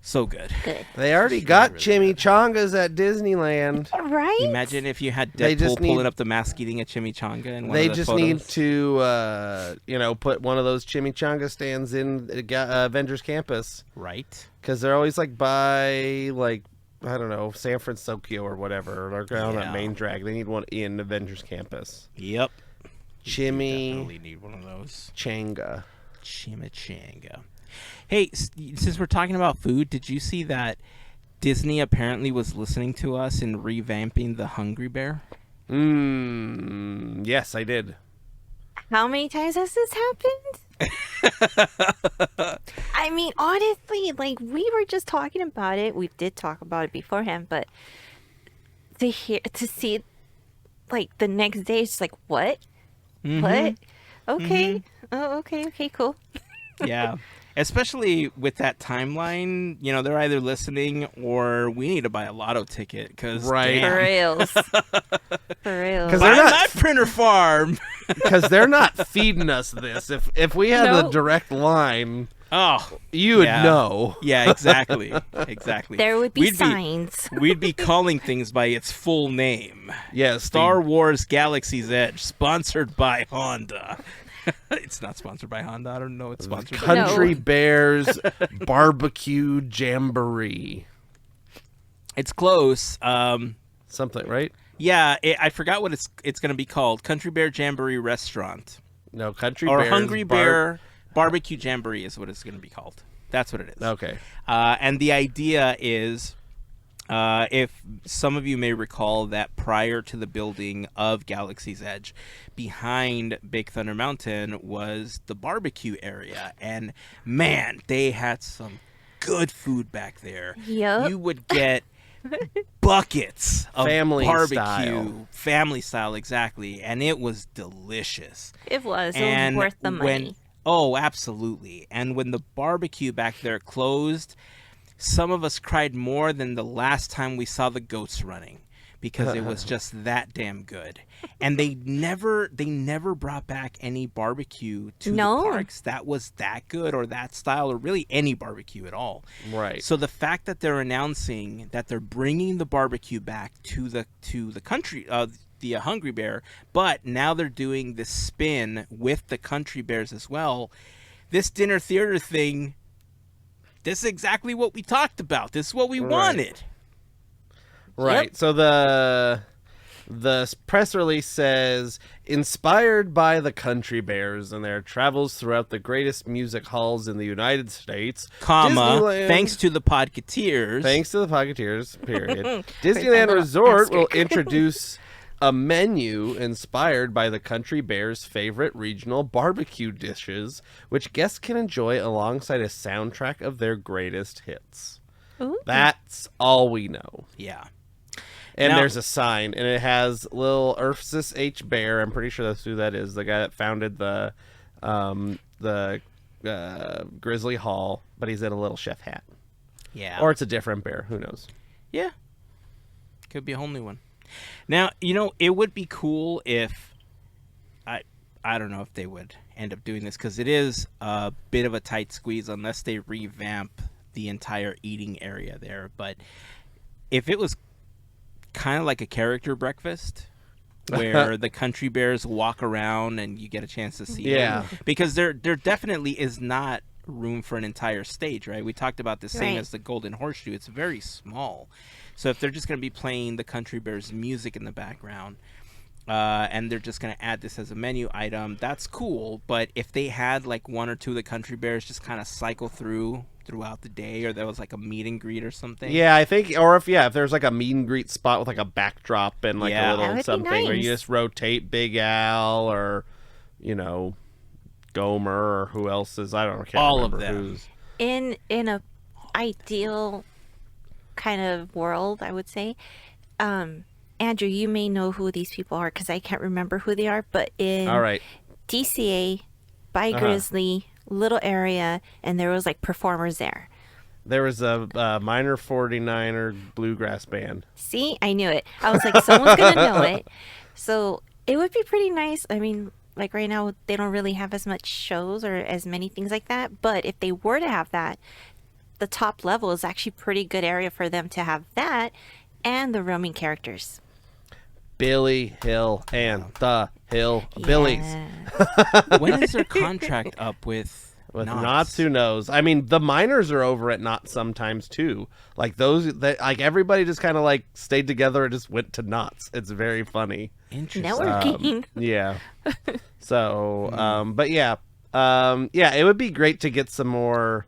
so good. Good. They already Really, got really chimichangas at Disneyland. Right? Imagine if you had They just Deadpool pulling need- up the mask eating a chimichanga in one They of the just photos. need to, put one of those chimichanga stands in Avengers Campus. Right? Because they're always, by, I don't know, San Francisco or whatever. They're on Yeah. that main drag. They need one in Avengers Campus. Yep. Chimichanga. Definitely need one of those. Chimichanga. Hey, since we're talking about food, did you see that Disney apparently was listening to us in revamping the Hungry Bear? Yes, I did. How many times has this happened? I mean, honestly, we were just talking about it. We did talk about it beforehand, but to see it, the next day, it's like, what? Mm-hmm. What? Okay. Oh, okay, cool. Yeah. Especially with that timeline, they're either listening or we need to buy a lotto ticket because Right. For reals. For reals. 'Cause buy they're not- my printer farm. Because they're not feeding us this. If we had a No. direct line, Oh, you would Yeah. know. yeah, exactly, exactly. There would be We'd signs. We'd be calling things by its full name. Yes, Star Wars Galaxy's Edge, sponsored by Honda. It's not sponsored by Honda. I don't know. It's sponsored by Country No. Bears Barbecue Jamboree. It's close. Something, right? Yeah, I forgot what it's going to be called. Country Bear Jamboree Restaurant No, Country or Bears. Hungry Bear Barbecue Jamboree is what it's going to be called. That's what it is. Okay. And the idea is, if some of you may recall that prior to the building of Galaxy's Edge, behind Big Thunder Mountain was the barbecue area. And man, they had some good food back there. Yup. You would get buckets of Family barbecue. style. Family style, exactly. And it was delicious. It was. It And was worth the money. Oh, absolutely. And when the barbecue back there closed, some of us cried more than the last time we saw the goats running because it was just that damn good. And they never brought back any barbecue to No. the parks that was that good or that style or really any barbecue at all. Right. So the fact that they're announcing that they're bringing the barbecue back to the country, the Hungry Bear, but now they're doing this spin with the Country Bears as well. This dinner theater thing, this is exactly what we talked about. This is what we wanted. Right. Yep. So The press release says, inspired by the Country Bears and their travels throughout the greatest music halls in the United States, Disneyland, thanks to the Podketeers. Thanks to the Podketeers, period. Disneyland Resort will introduce a menu inspired by the Country Bears' favorite regional barbecue dishes, which guests can enjoy alongside a soundtrack of their greatest hits. Ooh. That's all we know. Yeah. And Now- there's a sign, and it has little Ursus H. Bear. I'm pretty sure that's who that is. The guy that founded the Grizzly Hall, but he's in a little chef hat. Yeah. Or it's a different bear. Who knows? Yeah. Could be a whole new one. Now, it would be cool if I don't know if they would end up doing this, because it is a bit of a tight squeeze unless they revamp the entire eating area there. But if it was kind of like a character breakfast where the Country Bears walk around and you get a chance to see them, because there definitely is not room for an entire stage, right? We talked about the same as the Golden Horseshoe. It's very small. So if they're just going to be playing the Country Bears music in the background, and they're just going to add this as a menu item, that's cool. But if they had like one or two of the Country Bears just kind of cycle throughout the day, or there was like a meet and greet or something. Yeah, I think, or if there's like a meet and greet spot with like a backdrop and like a little something where you just rotate Big Al or, Gomer or who else is, I don't know. Can't all remember of them. Who's... In a ideal kind of world, I would say, Andrew, you may know who these people are because I can't remember who they are, but in All right. DCA by Grizzly little area, and there was like performers there. There was a minor 49er bluegrass band. See, I knew it. I was like, someone's gonna know it. So it would be pretty nice. I mean, like right now they don't really have as much shows or as many things like that, but if they were to have that, the top level is actually pretty good area for them to have that and the roaming characters. Billy Hill and the Hillbillies. Yeah. When is their contract up with Knott's? Who knows? I mean, the miners are over at Knott's sometimes too. Like like everybody just kind of like stayed together and just went to Knott's. It's very funny. Interesting. Networking. Yeah. So, but yeah, it would be great to get some more,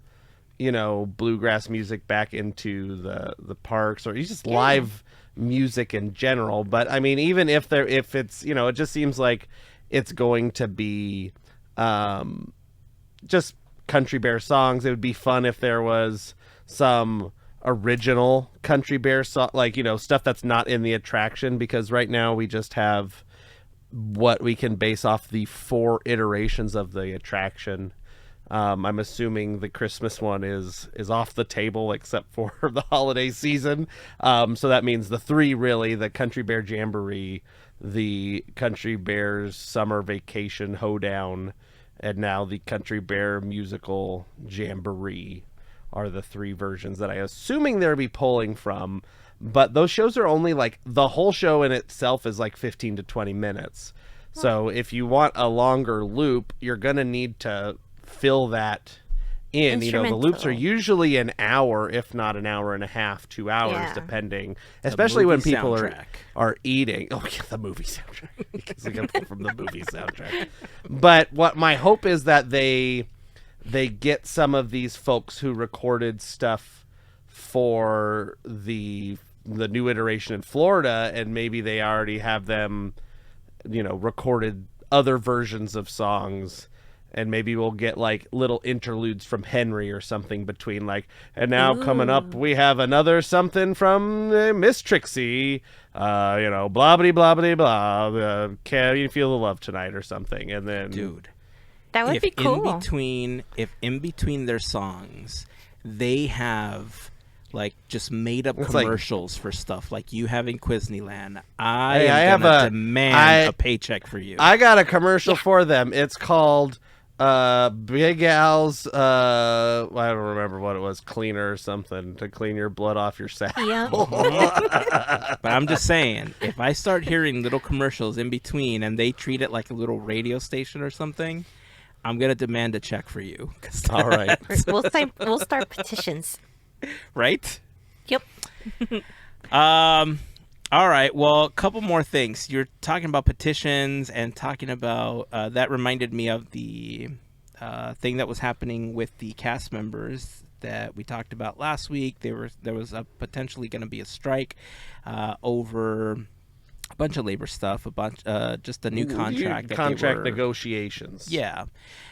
bluegrass music back into the parks, or just live music in general. But I mean, even if it's it just seems like it's going to be just Country Bear songs. It would be fun if there was some original Country Bear song, like stuff that's not in the attraction, because right now we just have what we can base off the 4 iterations of the attraction. I'm assuming the Christmas one is off the table except for the holiday season. So that means the 3 really, the Country Bear Jamboree, the Country Bears Summer Vacation Hoedown, and now the Country Bear Musical Jamboree are the 3 versions that I assuming they'll be pulling from. But those shows are only like, the whole show in itself is like 15 to 20 minutes. So if you want a longer loop, you're going to need to fill that in. The loops are usually an hour, if not an hour and a half, 2 hours, depending. Especially when people are eating. Oh, yeah, the movie soundtrack. Because we got from the movie soundtrack. But what my hope is that they get some of these folks who recorded stuff for the new iteration in Florida, and maybe they already have them, recorded other versions of songs. And maybe we'll get like little interludes from Henry or something between like, and now coming up, we have another something from Miss Trixie, blah, blah, blah, blah, blah, can you feel the love tonight or something. And then, dude, that would be cool. If in between their songs, they have like just made up commercials for stuff like you have in Quizneyland, I am gonna demand a paycheck for you. I got a commercial for them. It's called Big Al's I don't remember what it was, cleaner or something to clean your blood off your sack. Yeah. But I'm just saying, if I start hearing little commercials in between and they treat it like a little radio station or something, I'm gonna demand a check for you. All right. We'll start petitions. Right? Yep. All right. Well, a couple more things. You're talking about petitions and talking about that reminded me of the thing that was happening with the cast members that we talked about last week. There was potentially going to be a strike over a bunch of labor stuff, just a new contract. Contract negotiations. Yeah.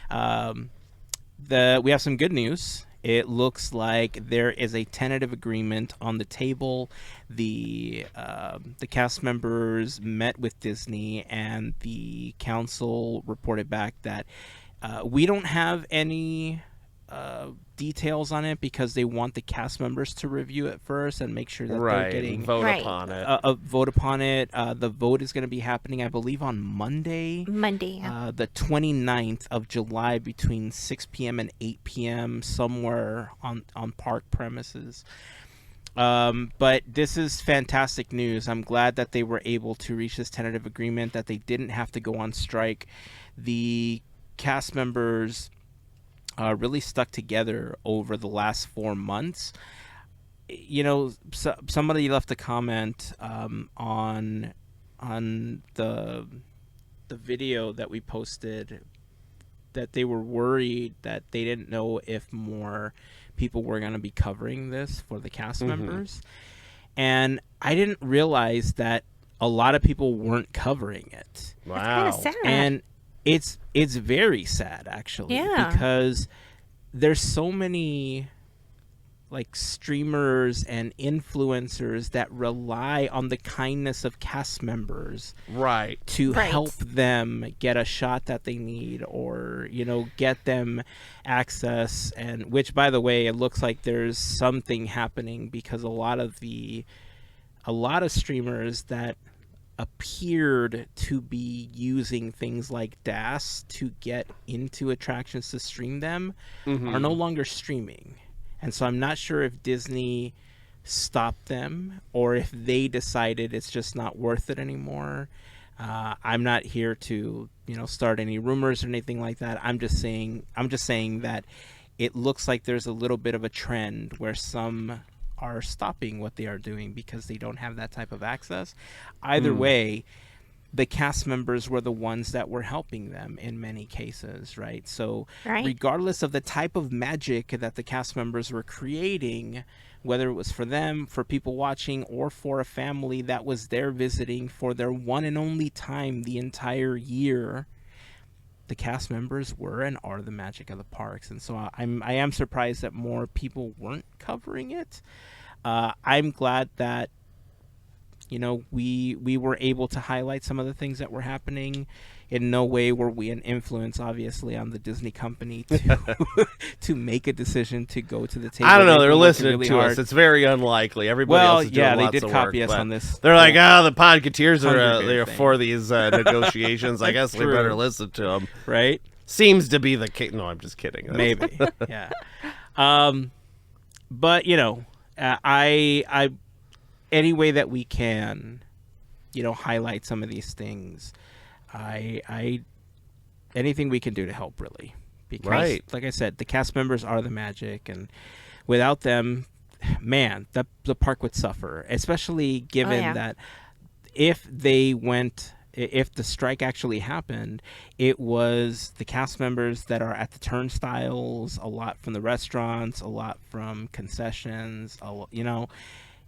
We have some good news. It looks like there is a tentative agreement on the table. The cast members met with Disney, and the council reported back that we don't have any details on it because they want the cast members to review it first and make sure that they're getting vote Right. upon it. a vote upon it. The vote is going to be happening, I believe, on Monday. Yeah. The 29th of July between 6 p.m. and 8 p.m. somewhere on park premises. But this is fantastic news. I'm glad that they were able to reach this tentative agreement, that they didn't have to go on strike. The cast members really stuck together over the last 4 months. You know, somebody left a comment on the video that we posted that they were worried that they didn't know if more people were going to be covering this for the cast members. And I didn't realize that a lot of people weren't covering it. Wow. That's kind of sad. And it's very sad, actually. Yeah. Because there's so many like streamers and influencers that rely on the kindness of cast members Right. to Right. help them get a shot that they need, or get them access. And which, by the way, it looks like there's something happening, because a lot of streamers that appeared to be using things like DAS to get into attractions to stream them are no longer streaming. And so I'm not sure if Disney stopped them or if they decided it's just not worth it anymore. I'm not here to start any rumors or anything like that. I'm just saying that it looks like there's a little bit of a trend where some are stopping what they are doing because they don't have that type of access. Either way, the cast members were the ones that were helping them in many cases, right? So Right. regardless of the type of magic that the cast members were creating, whether it was for them, for people watching, or for a family that was there visiting for their one and only time the entire year, the cast members were and are the magic of the parks. And so I am surprised that more people weren't covering it. I'm glad that we were able to highlight some of the things that were happening. In no way were we an influence, obviously, on the Disney company to make a decision to go to the table. I don't know. They've They're been working listening really to hard. us. It's very unlikely. Everybody else is doing they lots did of copy work, us but on this. They're like, whole- the Podketeers are Congregate they're thing. for these negotiations. I guess we True. better listen to them. right? Seems to be the case. No, I'm just kidding. Maybe, yeah. But I any way that we can, highlight some of these things. I anything we can do to help, really, because Right. like I said, the cast members are the magic, and without them, man, the park would suffer. Especially given yeah. that if the strike actually happened, it was the cast members that are at the turnstiles, a lot from the restaurants, a lot from concessions,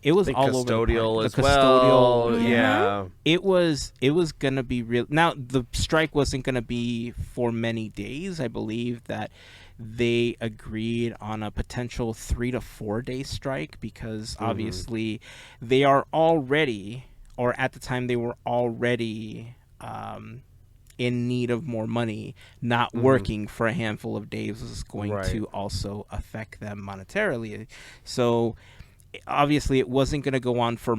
it was The all over the custodial park. as The well. custodial, Yeah. it was gonna be real. Now the strike wasn't gonna be for many days. I believe that they agreed on a potential 3 to 4 day strike because obviously they are already, or at the time they were already in need of more money. Not working for a handful of days was going Right. to also affect them monetarily. So obviously it wasn't going to go on for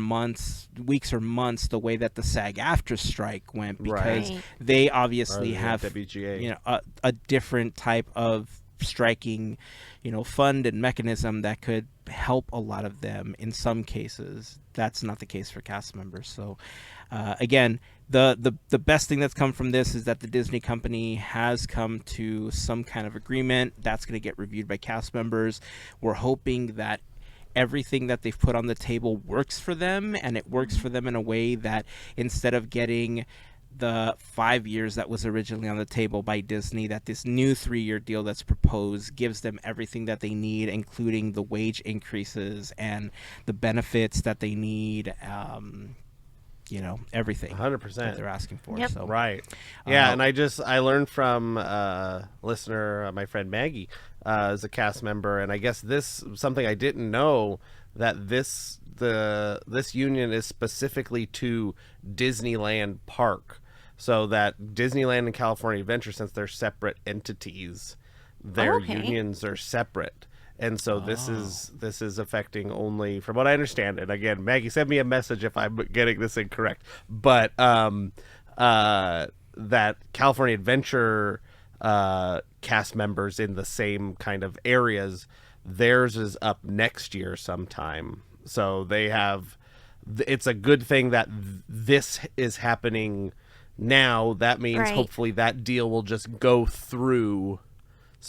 weeks or months the way that the SAG-AFTRA strike went, because Right. they obviously Or the have WGA. a different type of striking fund and mechanism that could help a lot of them. In some cases that's not the case for cast members. So again, the best thing that's come from this is that the Disney company has come to some kind of agreement that's going to get reviewed by cast members. We're hoping that everything that they've put on the table works for them, and it works for them in a way that instead of getting the 5 years that was originally on the table by Disney, that this new 3-year deal that's proposed gives them everything that they need, including the wage increases and the benefits that they need, everything 100%. that they're asking for. Yep. So Right. Yeah, and I learned from listener, my friend Maggie, as a cast member, and I guess this something I didn't know, that this union is specifically to Disneyland Park, so that Disneyland and California Adventure, since they're separate entities, their unions are separate. And so this is affecting only, from what I understand, and again, Maggie, send me a message if I'm getting this incorrect, but that California Adventure cast members in the same kind of areas, theirs is up next year sometime. So it's a good thing that this is happening now. That means hopefully that deal will just go through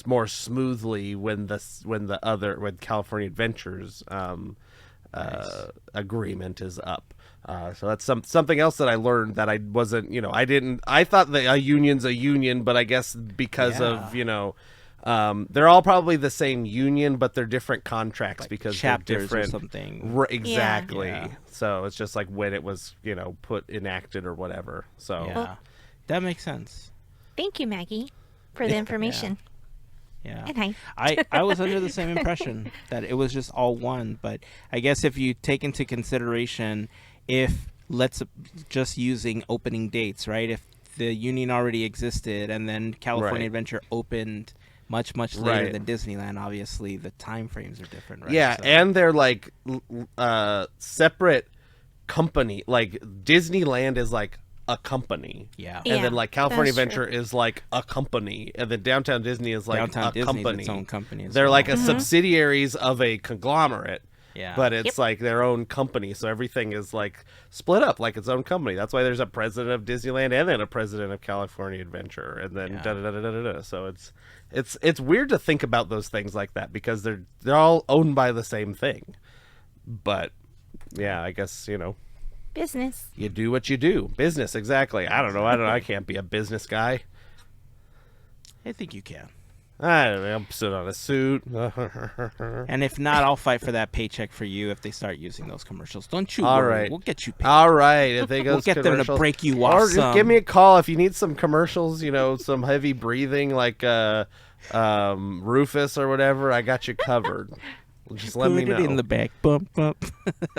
more smoothly when California Adventures agreement is up. So that's something else that I learned that I wasn't, I thought that a union's a union, but I guess because of, they're all probably the same union, but they're different contracts, like because chapters they're different. Or something. Exactly. Yeah. So it's just like when it was, enacted or whatever. So yeah, that makes sense. Thank you, Maggie, for the information. Yeah. And hi. I was under the same impression that it was just all one, but I guess if you take into consideration, just using opening dates, right? If the union already existed and then California Adventure opened much later than Disneyland, obviously the time frames are different, right? Yeah, and they're like separate company. Like Disneyland is like a company. Yeah. And then like California that's Adventure is like a company, and then Downtown Disney is like Downtown a Disney's company. its own company as They're well. like a subsidiaries of a conglomerate. Yeah. But it's like their own company, so everything is like split up like its own company. That's why there's a president of Disneyland and then a president of California Adventure, and then da-da-da-da-da-da. So it's weird to think about those things like that because they're all owned by the same thing. But yeah, I guess Business. you do what you do. Business, exactly. I don't know. I can't be a business guy. I think you can. I don't know. I'll sit on a suit. And if not, I'll fight for that paycheck for you if they start using those commercials. Don't you All worry. right. We'll get you paid. All right. If they go We'll get them to break you off Or just some. give me a call if you need some commercials, some heavy breathing like Rufus or whatever. I got you covered. Just let me know. Put it in the back. Bump, bump.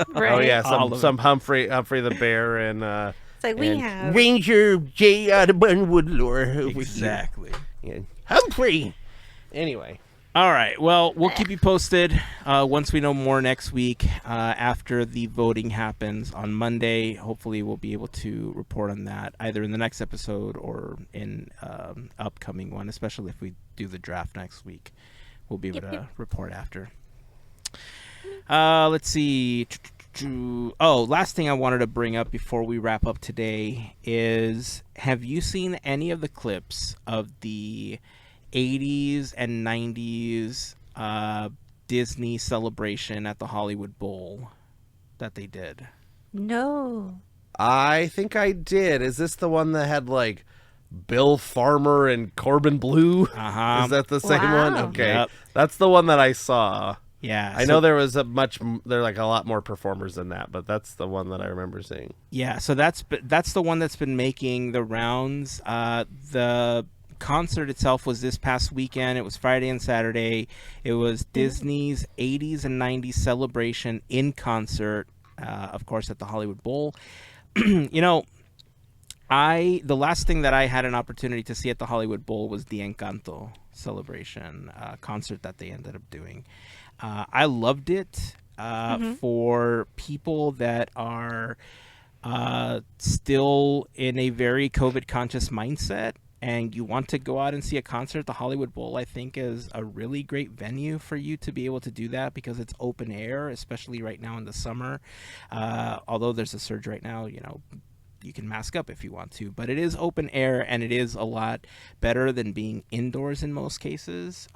Right. Oh, yeah. All of Some Humphrey the Bear and... It's like we have. Ranger J out of Bunwood lore. Exactly. Yeah. Humphrey! Anyway. All right. Well, we'll keep you posted once we know more next week after the voting happens on Monday. Hopefully, we'll be able to report on that either in the next episode or in upcoming one, especially if we do the draft next week. We'll be able to report after. Let's see. Oh, last thing I wanted to bring up before we wrap up today is, have you seen any of the clips of the 80s and 90s Disney celebration at the Hollywood Bowl that they did? No. I think I did. Is this the one that had like Bill Farmer and Corbin Blue? Uh-huh. Is that the same one? Wow. Okay. Yep. That's the one that I saw. Yeah. I know there was a lot more performers than that, but that's the one that I remember seeing. Yeah, so that's the one that's been making the rounds. The concert itself was this past weekend. It was Friday and Saturday. It was Disney's 80s and 90s celebration in concert, of course, at the Hollywood Bowl. The last thing that I had an opportunity to see at the Hollywood Bowl was the Encanto celebration concert that they ended up doing. I loved it for people that are still in a very COVID conscious mindset and you want to go out and see a concert. The Hollywood Bowl, I think, is a really great venue for you to be able to do that because it's open air, especially right now in the summer. Although there's a surge right now, you can mask up if you want to, but it is open air and it is a lot better than being indoors in most cases.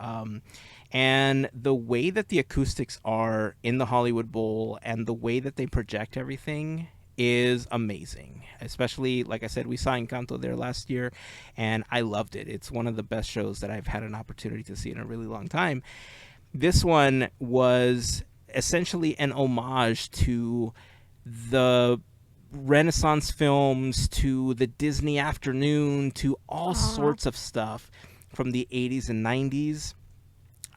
And the way that the acoustics are in the Hollywood Bowl and the way that they project everything is amazing. Especially, like I said, we saw Encanto there last year, and I loved it. It's one of the best shows that I've had an opportunity to see in a really long time. This one was essentially an homage to the Renaissance films, to the Disney afternoon, to all sorts of stuff from the 80s and 90s.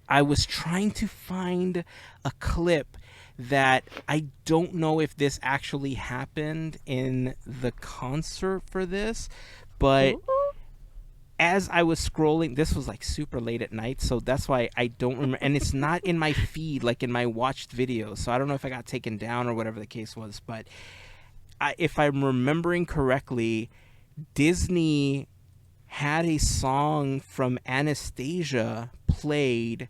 I was trying to find a clip that I don't know if this actually happened in the concert for this, but as I was scrolling, this was like super late at night, so that's why I don't remember, and it's not in my feed, like in my watched videos, so I don't know if I got taken down or whatever the case was, but if I'm remembering correctly, Disney had a song from Anastasia played,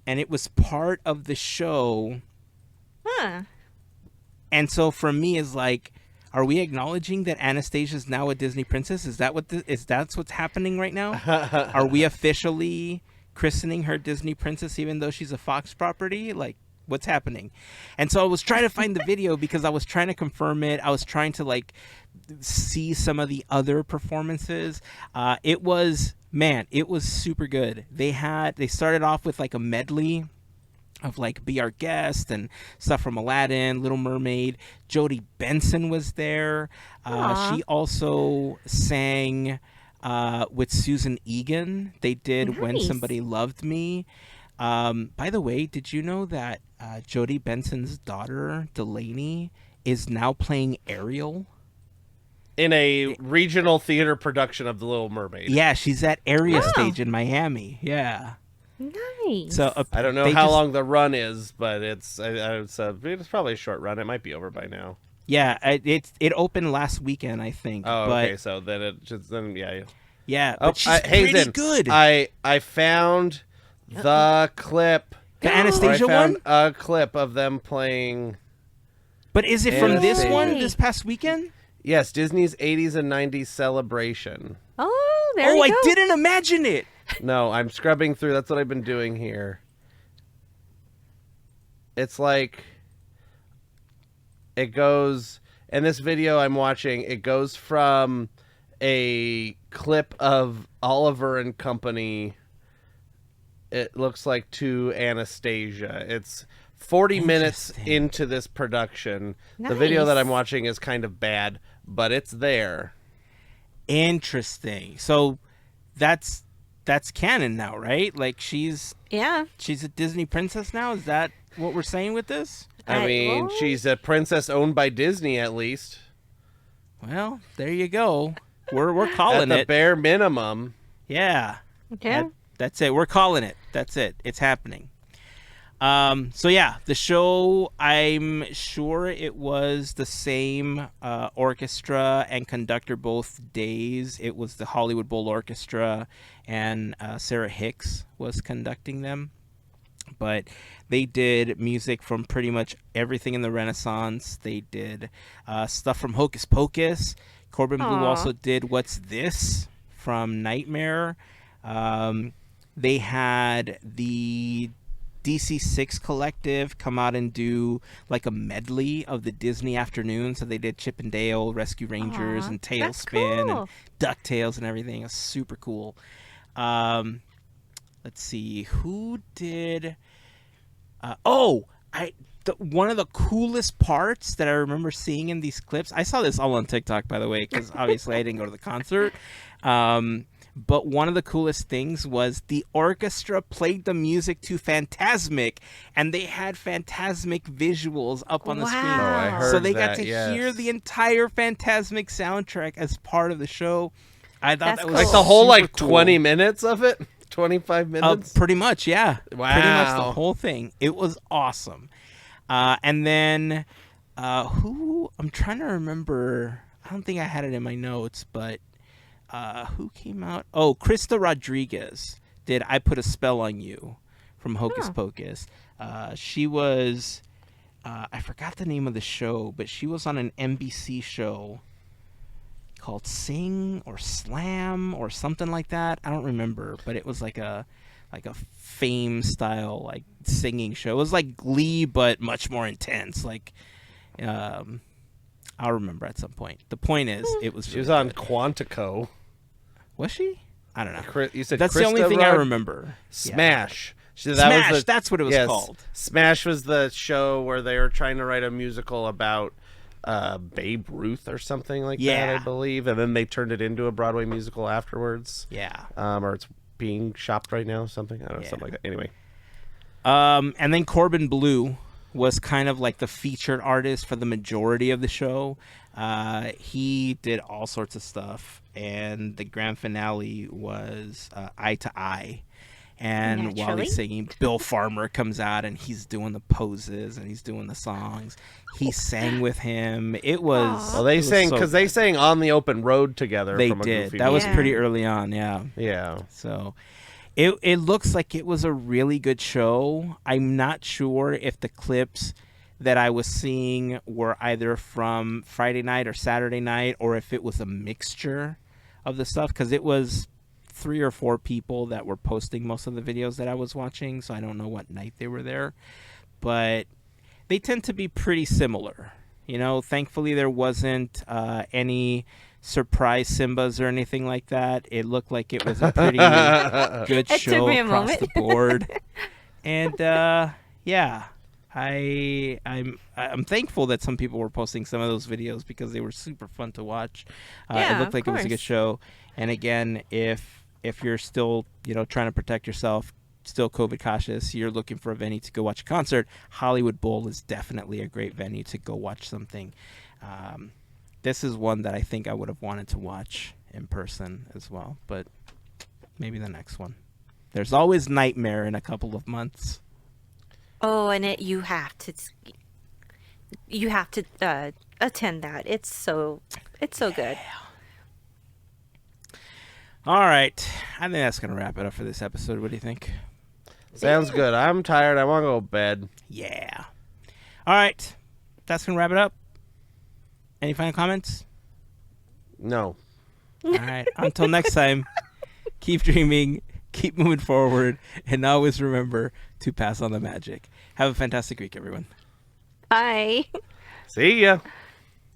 and it was part of the show. Huh. And so for me, is like, are we acknowledging that Anastasia's now a Disney princess? Is that that's what's happening right now? Are we officially christening her Disney princess, even though she's a Fox property? Like, what's happening? And so I was trying to find the video because I was trying to confirm it. I was trying to like see some of the other performances. It was super good. They started off with like a medley of like Be Our Guest and stuff from Aladdin, Little Mermaid. Jodie Benson was there. She also sang with Susan Egan. They did When Somebody Loved Me. By the way, did you know that Jodie Benson's daughter, Delaney, is now playing Ariel? In a regional theater production of The Little Mermaid. Yeah, she's at Area Stage in Miami. Yeah. Nice. So I don't know how long the run is, but it's probably a short run. It might be over by now. Yeah, it opened last weekend, I think. Oh, but, okay. So then yeah. Yeah, but she's pretty good. I found the clip. The Anastasia one? A clip of them playing. But is it from this Anastasia. one, this past weekend? Yes, Disney's 80s and 90s celebration. Oh, there you go. I didn't imagine it. No, I'm scrubbing through. That's what I've been doing here. It's like it goes, in this video I'm watching, it goes from a clip of Oliver and Company, it looks like, to Anastasia. It's 40 minutes into this production. Nice. The video that I'm watching is kind of bad, but it's there. Interesting. So that's canon now, right? Like she's a Disney princess now? Is that what we're saying with this? I mean, she's a princess owned by Disney, at least. Well, there you go. We're calling at the it. bare minimum. Yeah. Okay. That's it. We're calling it. That's it. It's happening. So yeah, the show, I'm sure it was the same orchestra and conductor both days. It was the Hollywood Bowl Orchestra, and Sarah Hicks was conducting them. But they did music from pretty much everything in the Renaissance. They did stuff from Hocus Pocus. Corbin Blue also did What's This from Nightmare. They had the DC6 Collective come out and do like a medley of the Disney afternoon. So they did Chip and Dale, Rescue Rangers, and Tailspin, and DuckTales and everything. It was super cool. Let's see, who did... one of the coolest parts that I remember seeing in these clips, I saw this all on TikTok, by the way, because obviously I didn't go to the concert. But one of the coolest things was the orchestra played the music to Fantasmic, and they had Fantasmic visuals up on the screen. Oh, I heard so they that, got to hear the entire Fantasmic soundtrack as part of the show. I thought that was like the whole super cool. 20 minutes of it? 25 minutes? Pretty much, yeah. Wow. Pretty much the whole thing. It was awesome. And then who, I'm trying to remember, I don't think I had it in my notes, but who came out? Oh, Krista Rodriguez did I Put a Spell on You from Hocus Pocus. She was, I forgot the name of the show, but she was on an NBC show called Sing or Slam or something like that. I don't remember, but it was like a like a Fame style like singing show. It was like Glee but much more intense. Like, I'll remember at some point. The point is, it was. She was really on good. Quantico. Was she? I don't know. You said That's the only Krista thing I Rudd? remember. Smash. That Smash. Was That's what it was called. Smash was the show where they were trying to write a musical about Babe Ruth or something like that, I believe, and then they turned it into a Broadway musical afterwards. Yeah. Or it's being shopped right now, something. I don't know, something like that. Anyway. And then Corbin Blue was kind of like the featured artist for the majority of the show. He did all sorts of stuff, and the grand finale was Eye to Eye. And while he's singing, Bill Farmer comes out and he's doing the poses and he's doing the songs. He sang with him. It was. Well, they sang because they sang On the Open Road together. They from a did. Goofy That was movie. pretty early on. Yeah. Yeah. So, it looks like it was a really good show. I'm not sure if the clips that I was seeing were either from Friday night or Saturday night, or if it was a mixture of the stuff, because it was 3 or 4 people that were posting most of the videos that I was watching, so I don't know what night they were there, but they tend to be pretty similar. You know, thankfully there wasn't any surprise Simbas or anything like that. It looked like it was a pretty good show across the board. And yeah, I'm thankful that some people were posting some of those videos because they were super fun to watch. It looked like it was a good show. And again, if you're still, trying to protect yourself, still COVID cautious, you're looking for a venue to go watch a concert, Hollywood Bowl is definitely a great venue to go watch something. This is one that I think I would have wanted to watch in person as well, but maybe the next one. There's always Nightmare in a couple of months. Oh, and you have to attend that. It's so good. All right. I think that's going to wrap it up for this episode. What do you think? Sounds good. I'm tired. I want to go to bed. Yeah. All right. That's going to wrap it up. Any final comments? No. All right. Until next time, keep dreaming, keep moving forward, and always remember to pass on the magic. Have a fantastic week, everyone. Bye. See ya.